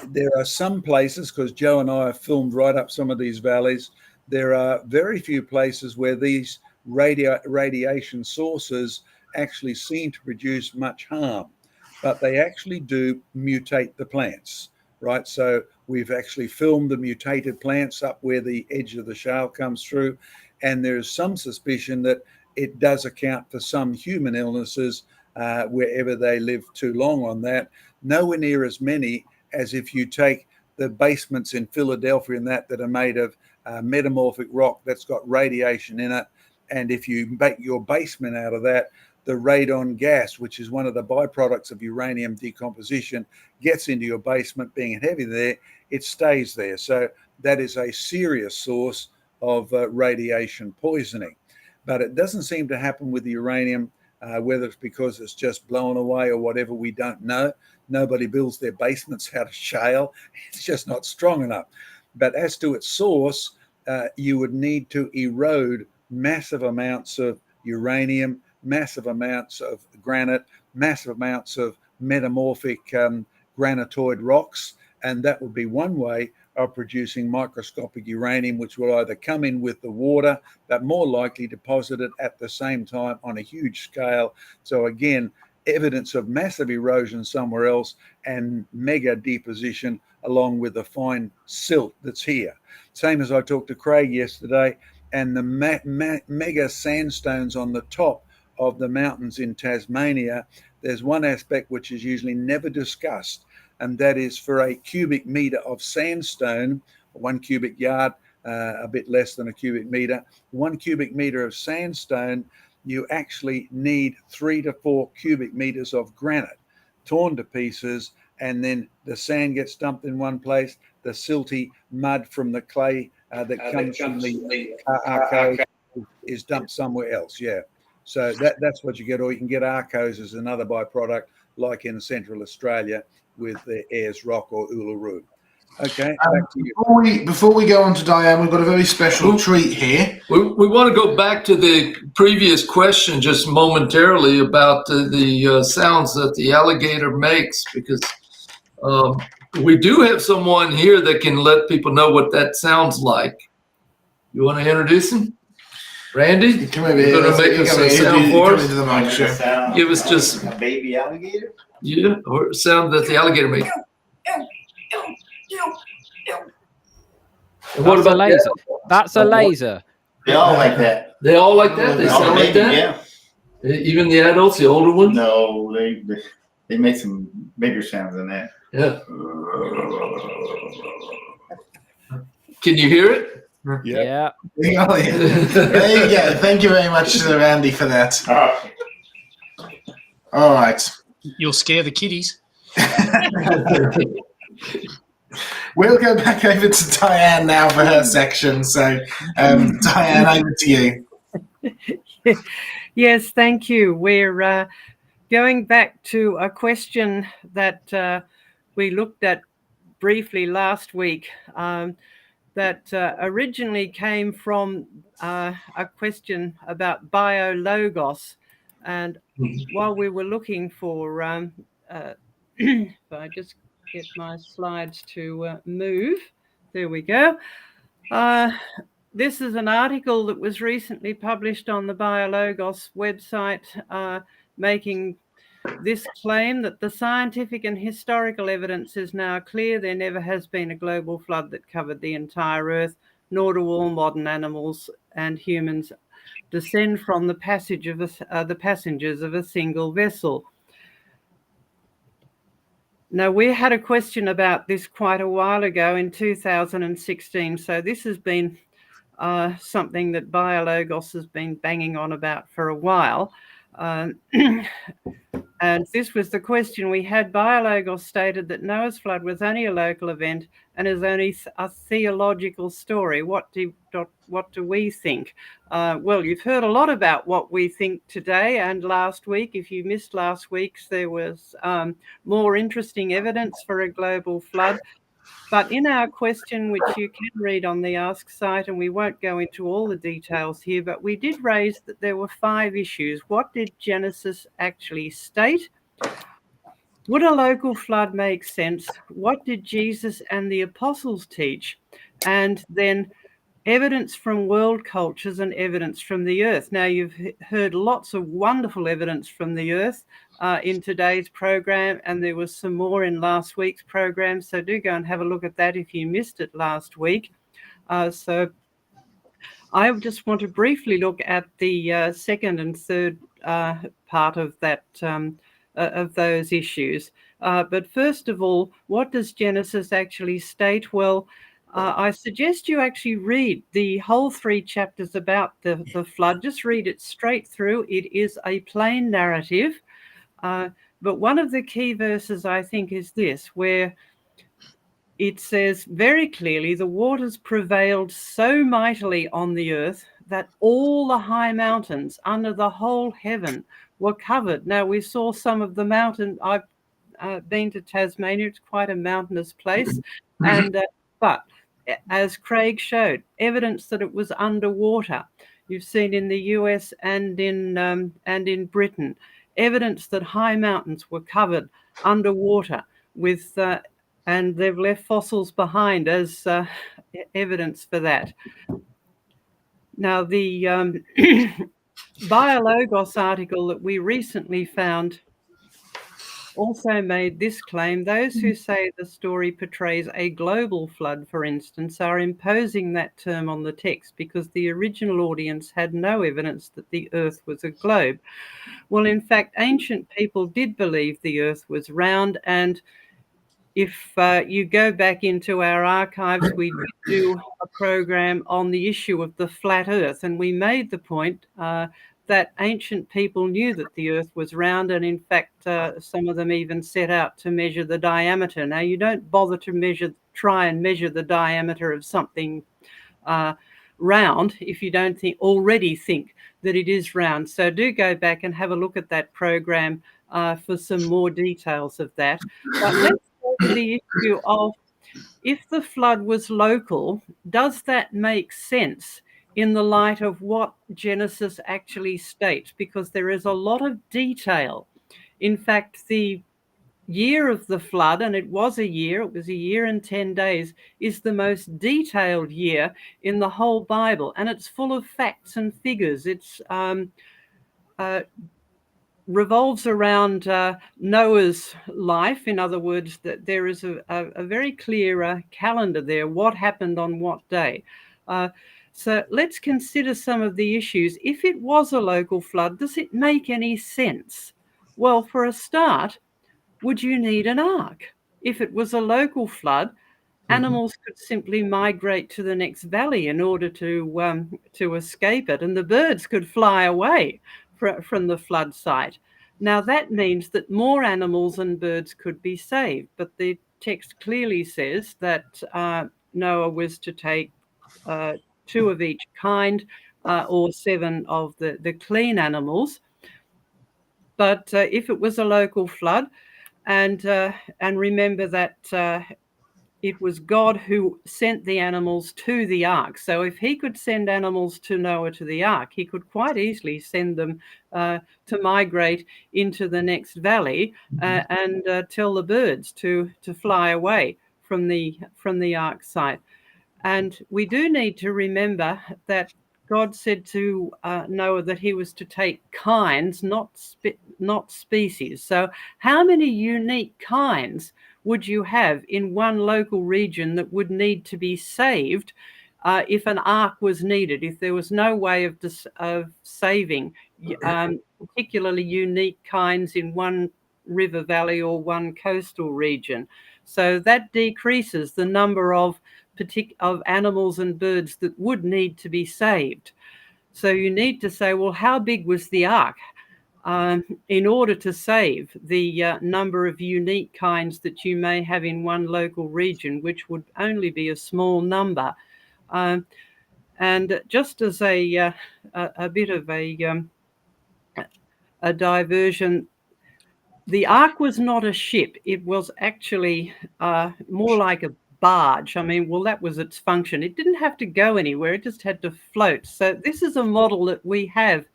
there are some places, because Joe and I have filmed right up some of these valleys, there are very few places where these radiation sources actually seem to produce much harm, but they actually do mutate the plants, right? So we've actually filmed the mutated plants up where the edge of the shale comes through, and there's some suspicion that it does account for some human illnesses wherever they live too long on that. Nowhere near as many as if you take the basements in Philadelphia and that are made of metamorphic rock that's got radiation in it. And if you make your basement out of that, the radon gas, which is one of the byproducts of uranium decomposition, gets into your basement. Being heavy there, it stays there. So that is a serious source of radiation poisoning. But it doesn't seem to happen with the uranium, whether it's because it's just blown away or whatever, we don't know. Nobody builds their basements out of shale. It's just not strong enough. But as to its source, you would need to erode massive amounts of uranium, massive amounts of granite, massive amounts of metamorphic granitoid rocks. And that would be one way of producing microscopic uranium, which will either come in with the water, but more likely deposited at the same time on a huge scale. So again, evidence of massive erosion somewhere else and mega deposition along with the fine silt that's here. Same as I talked to Craig yesterday, and the mega sandstones on the top of the mountains in Tasmania. There's one aspect which is usually never discussed, and that is for a cubic meter of sandstone, 1 cubic yard, a bit less than a cubic meter, 1 cubic meter of sandstone, you actually need 3 to 4 cubic meters of granite torn to pieces, and then the sand gets dumped in one place, the silty mud from the clay that comes from the Arcos is dumped somewhere else. Yeah, so that's what you get. Or you can get Arcos as another byproduct, like in Central Australia with the Ayers Rock or Uluru. Okay, back to you. Before we go on to Diane, we've got a very special treat here. We want to go back to the previous question just momentarily about the sounds that the alligator makes, because we do have someone here that can let people know what that sounds like. You want to introduce him? Randy? Come over here. Going to make us a sound for us? Into the mic, sure. Give us just a baby alligator? Yeah, or sound that the alligator makes. And what That's a about laser? That's a laser. They all like that. They all like that? They All sound like baby, that? Yeah. Even the adults, the older ones? No, they make some bigger sounds than that. Yeah. Can you hear it? Yeah. Oh, yeah. There you go. Thank you very much, Andy, for that. All right. You'll scare the kiddies. We'll go back over to Diane now for her section. So, Diane, over to you. Yes, thank you. We're going back to a question that we looked at briefly last week that originally came from a question about biologos. And while we were looking for, if I just get my slides to move, there we go. This is an article that was recently published on the Biologos website making this claim that the scientific and historical evidence is now clear. There never has been a global flood that covered the entire Earth, nor do all modern animals and humans descend from the passengers of a single vessel. Now, we had a question about this quite a while ago in 2016. So this has been something that Biologos has been banging on about for a while. And this was the question we had. Biologos stated that Noah's flood was only a local event and is only a theological story. What do we think? Well, you've heard a lot about what we think today and last week. If you missed last week's, there was more interesting evidence for a global flood. But in our question, which you can read on the Ask site, and we won't go into all the details here, but we did raise that there were 5 issues. What did Genesis actually state? Would a local flood make sense? What did Jesus and the apostles teach? And then evidence from world cultures and evidence from the earth. Now, you've heard lots of wonderful evidence from the earth in today's program, and there was some more in last week's program. So do go and have a look at that if you missed it last week. So I just want to briefly look at the second and third part of that of those issues. But first of all, what does Genesis actually state? Well, I suggest you actually read the whole 3 chapters about the flood. Just read it straight through. It is a plain narrative. But one of the key verses, I think, is this, where it says very clearly, the waters prevailed so mightily on the earth that all the high mountains under the whole heaven were covered. Now, we saw some of the mountain. I've been to Tasmania. It's quite a mountainous place. But as Craig showed, evidence that it was underwater. You've seen in the US and in Britain, evidence that high mountains were covered underwater with, and they've left fossils behind as evidence for that. Now, the Biologos article that we recently found also made this claim. Those who say the story portrays a global flood, for instance, are imposing that term on the text because the original audience had no evidence that the earth was a globe. Well, in fact, ancient people did believe the earth was round, and if you go back into our archives, we did do a program on the issue of the flat earth, and we made the point that ancient people knew that the earth was round, and in fact, some of them even set out to measure the diameter. Now, you don't bother to try and measure the diameter of something round if you don't already think that it is round. So do go back and have a look at that program for some more details of that. But let's go to the issue of, if the flood was local, does that make sense in the light of what Genesis actually states? Because there is a lot of detail. In fact, the year of the flood, and it was a year and 10 days, is the most detailed year in the whole Bible, and it's full of facts and figures. It's revolves around Noah's life. In other words, that there is a very clear calendar there, what happened on what day. So let's consider some of the issues. If it was a local flood, does it make any sense? Well, for a start, would you need an ark? If it was a local flood, animals could simply migrate to the next valley in order to escape it, and the birds could fly away from the flood site. Now that means that more animals and birds could be saved, but the text clearly says that Noah was to take 2 of each kind, or 7 of the clean animals. But if it was a local flood, and remember that it was God who sent the animals to the ark. So if he could send animals to Noah to the ark, he could quite easily send them to migrate into the next valley and tell the birds to fly away from the ark site. And we do need to remember that God said to Noah that he was to take kinds, not species. So how many unique kinds would you have in one local region that would need to be saved if an ark was needed, if there was no way of saving particularly unique kinds in one river valley or one coastal region? So that decreases the number of animals and birds that would need to be saved. So you need to say, well, how big was the ark in order to save the number of unique kinds that you may have in one local region, which would only be a small number. And just as a bit of a diversion, the ark was not a ship. It was actually more like a barge. I mean, well, that was its function. It didn't have to go anywhere. It just had to float. So this is a model that we have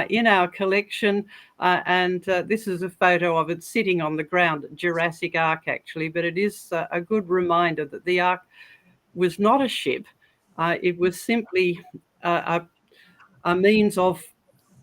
in our collection, and this is a photo of it sitting on the ground, Jurassic Ark actually, but it is a good reminder that the ark was not a ship. It was simply a means of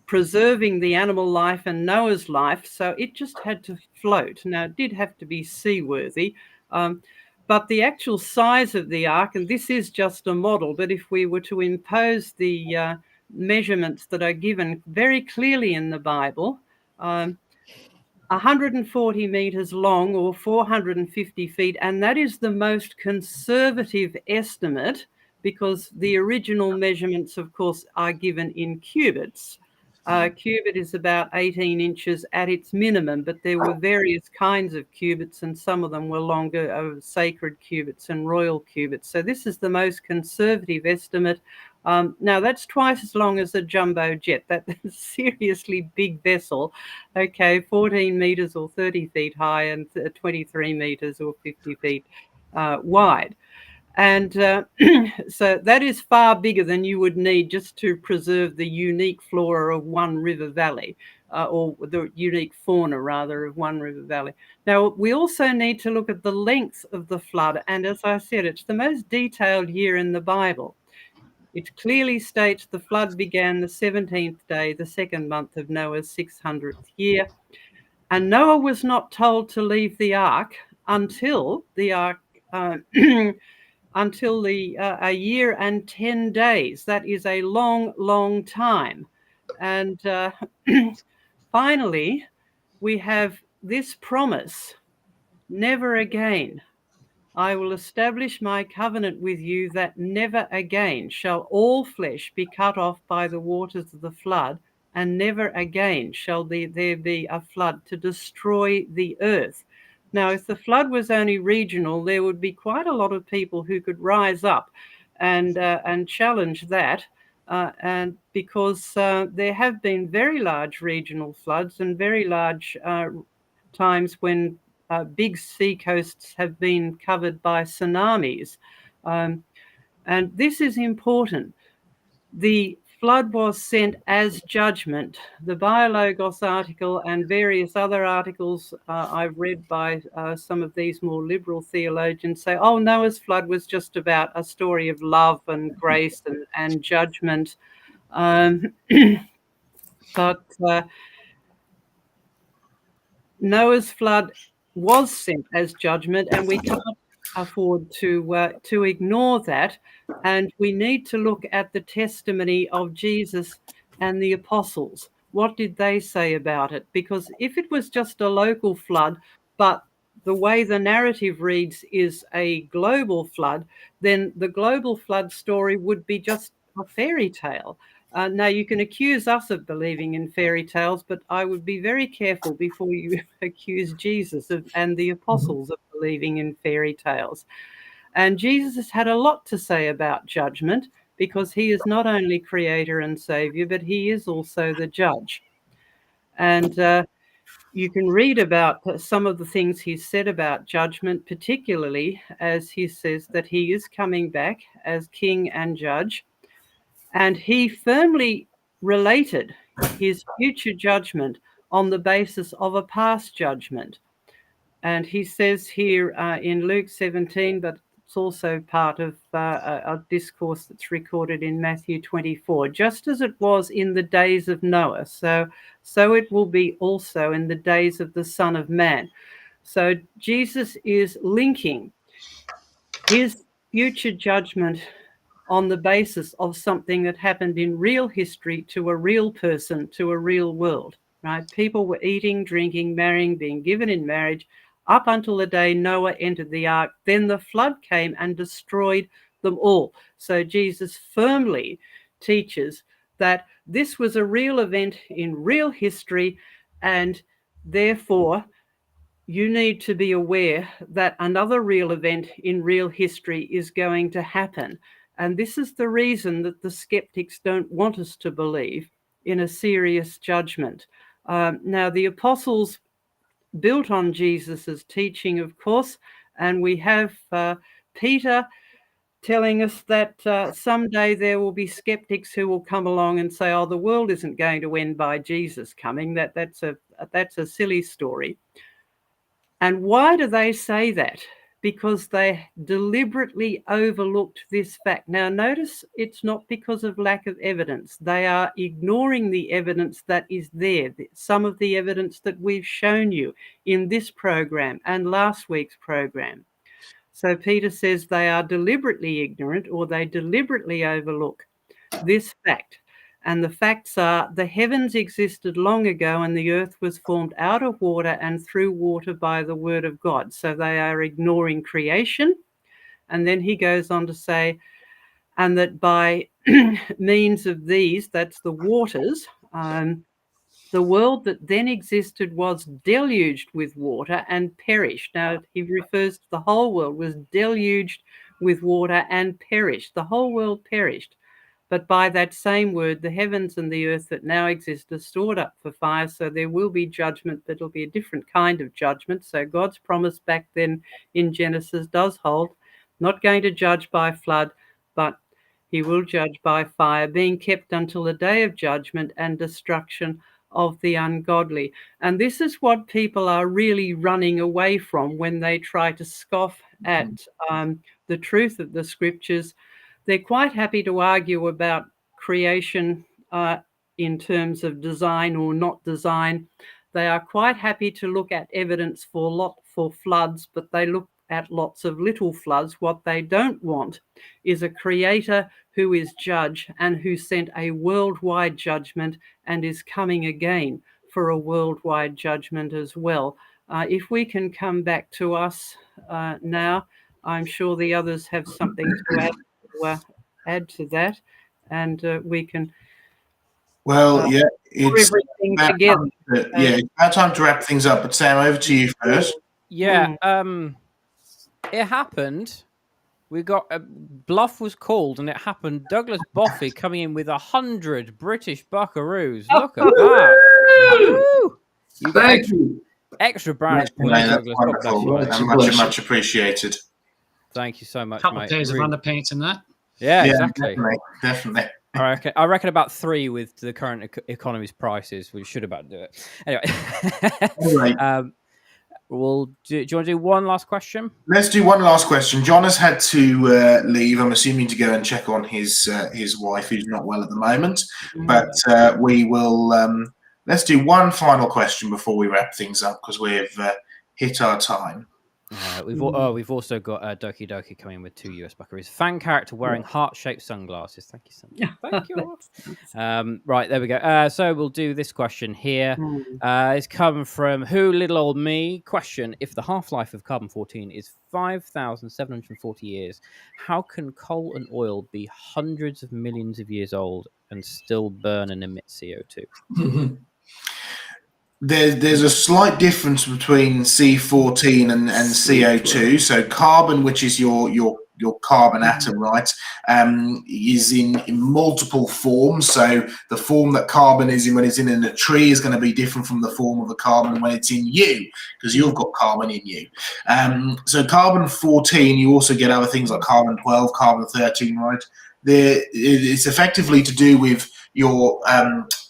preserving the animal life and Noah's life, so it just had to float. Now, it did have to be seaworthy, but the actual size of the ark, and this is just a model, but if we were to impose the measurements that are given very clearly in the Bible, 140 meters long or 450 feet, and that is the most conservative estimate because the original measurements, of course, are given in cubits. Cubit is about 18 inches at its minimum, but there were various kinds of cubits, and some of them were longer, sacred cubits and royal cubits. So this is the most conservative estimate. Now, that's twice as long as a jumbo jet. That's a seriously big vessel. Okay, 14 meters or 30 feet high and 23 meters or 50 feet wide. And so that is far bigger than you would need just to preserve the unique flora of one river valley, or the unique fauna, rather, of one river valley. Now, we also need to look at the length of the flood. And as I said, it's the most detailed year in the Bible. It clearly states the flood began the 17th day, the 2nd month of Noah's 600th year. And Noah was not told to leave the ark until a year and 10 days. That is a long, long time. And finally, we have this promise: never again. I will establish my covenant with you that never again shall all flesh be cut off by the waters of the flood, and never again shall there be a flood to destroy the earth. Now, if the flood was only regional, there would be quite a lot of people who could rise up and challenge that, and because there have been very large regional floods and very large times when big sea coasts have been covered by tsunamis. And this is important. The flood was sent as judgment. The Biologos article and various other articles I've read by some of these more liberal theologians say, oh, Noah's flood was just about a story of love and grace and judgment. But Noah's flood was sent as judgment, and we can't afford to ignore that. And we need to look at the testimony of Jesus and the apostles. What did they say about it? Because if it was just a local flood, but the way the narrative reads is a global flood, then the global flood story would be just a fairy tale. Now, you can accuse us of believing in fairy tales, but I would be very careful before you accuse Jesus and the apostles of believing in fairy tales. And Jesus has had a lot to say about judgment, because he is not only creator and savior, but he is also the judge. And you can read about some of the things he's said about judgment, particularly as he says that he is coming back as king and judge. And he firmly related his future judgment on the basis of a past judgment. And he says here in Luke 17, but it's also part of a discourse that's recorded in Matthew 24, just as it was in the days of Noah, so it will be also in the days of the Son of Man. So Jesus is linking his future judgment on the basis of something that happened in real history to a real person, to a real world, right? People were eating, drinking, marrying, being given in marriage up until the day Noah entered the ark. Then the flood came and destroyed them all. So Jesus firmly teaches that this was a real event in real history, and therefore you need to be aware that another real event in real history is going to happen. And this is the reason that the skeptics don't want us to believe in a serious judgment. Now, the apostles built on Jesus's teaching, of course, and we have Peter telling us that someday there will be skeptics who will come along and say, "Oh, the world isn't going to end by Jesus coming." That's a silly story. And why do they say that? Because they deliberately overlooked this fact. Now, notice it's not because of lack of evidence. They are ignoring the evidence that is there, some of the evidence that we've shown you in this program and last week's program. So Peter says they are deliberately ignorant, or they deliberately overlook this fact. And the facts are, the heavens existed long ago, and the earth was formed out of water and through water by the word of God. So they are ignoring creation. And then he goes on to say, and that by means of these, that's the waters, the world that then existed was deluged with water and perished. Now, he refers to the whole world was deluged with water and perished. The whole world perished. But by that same word, the heavens and the earth that now exist are stored up for fire. So there will be judgment, but it'll be a different kind of judgment. So God's promise back then in Genesis does hold. Not going to judge by flood, but he will judge by fire, being kept until the day of judgment and destruction of the ungodly. And this is what people are really running away from when they try to scoff at the truth of the scriptures. They're quite happy to argue about creation in terms of design or not design. They are quite happy to look at evidence for floods, but they look at lots of little floods. What they don't want is a creator who is judge and who sent a worldwide judgment and is coming again for a worldwide judgment as well. If we can come back to us now, I'm sure the others have something to add to that, and we can. Well, yeah, it's everything together. It's about time to wrap things up. But Sam, over to you first. Yeah, it happened. We got bluff was called, and it happened. Douglas Boffey coming in with 100 British Buckaroos. Look at that! Woo! Thank you. Extra brownies points, That's Douglas. wonderful. Much appreciated. Thank you so much, Couple mate. of pairs of underpants in that. Yeah, exactly. Definitely. I reckon about 3 with the current economy's prices. We should about do it. Anyway, do you want to do one last question? Let's do one last question. John has had to leave. I'm assuming to go and check on his wife, who's not well at the moment. But we will. Let's do one final question before we wrap things up, because we've hit our time. We've also got Doki Doki coming with 2 US buckaroos. Fan character wearing heart-shaped sunglasses. Thank you so much. Thank you. Right, there we go. So we'll do this question here. It's come from Who Little Old Me. Question: If the half-life of carbon-14 is 5,740 years, how can coal and oil be hundreds of millions of years old and still burn and emit CO2? There's a slight difference between C14 and CO2. So carbon, which is your carbon atom, right, is in multiple forms. So the form that carbon is in when it's in a tree is going to be different from the form of the carbon when it's in you, because you've got carbon in you. So carbon 14, you also get other things like carbon 12, carbon 13, right? It's effectively to do with your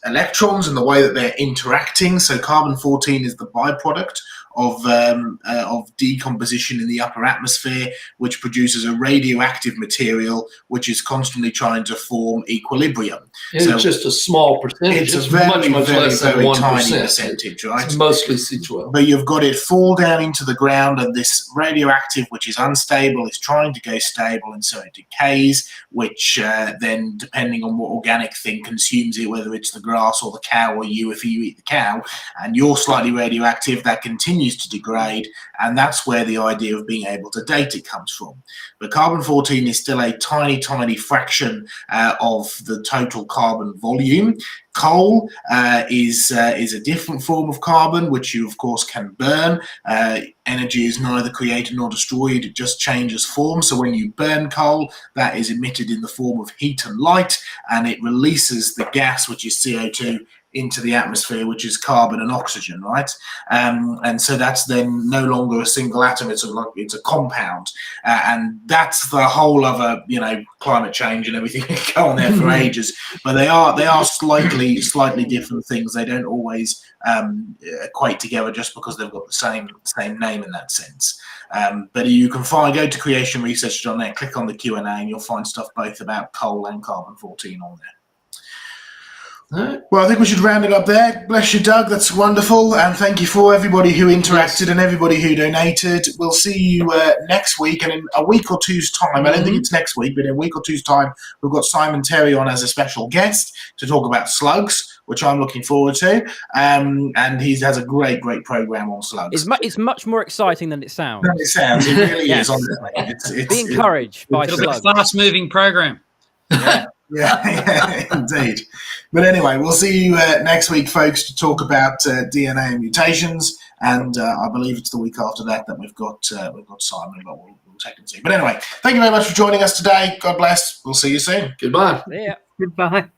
electrons and the way that they're interacting. So carbon 14 is the byproduct of decomposition in the upper atmosphere, which produces a radioactive material which is constantly trying to form equilibrium. It's just a small percentage. It's a very, much very, less than very 1%. tiny percentage, right? It's mostly C12. But you've got it fall down into the ground, and this radioactive, which is unstable, is trying to go stable, and so it decays, which then, depending on what organic thing consumes it, whether it's the grass or the cow or you, if you eat the cow, and you're slightly radioactive, that continues to degrade, and that's where the idea of being able to date it comes from. But carbon-14 is still a tiny, tiny fraction of the total carbon volume. Coal is a different form of carbon, which you, of course, can burn. Energy is neither created nor destroyed, it just changes form. So when you burn coal, that is emitted in the form of heat and light, and it releases the gas, which is CO2, into the atmosphere, which is carbon and oxygen, right? And so that's then no longer a single atom, it's a compound. And that's the whole other, climate change and everything go on there for ages. But they are slightly different things. They don't always equate together just because they've got the same name in that sense. But you can go to creationresearch.net, click on the Q&A, and you'll find stuff both about coal and carbon-14 on there. Well, I think we should round it up there. Bless you, Doug. That's wonderful. And thank you for everybody who interacted and everybody who donated. We'll see you next week. And in a week or two's time, I don't think it's next week, but in a week or two's time, we've got Simon Terry on as a special guest to talk about slugs, which I'm looking forward to. And he has a great program on slugs. It's much more exciting than it sounds. It sounds. It really is, honestly. Be encouraged by It'll slugs. be a fast-moving program. Yeah, indeed. But anyway, we'll see you next week, folks, to talk about DNA and mutations. And I believe it's the week after that we've got Simon, but we'll take and see. But anyway, thank you very much for joining us today. God bless. We'll see you soon. Goodbye. Yeah. Goodbye.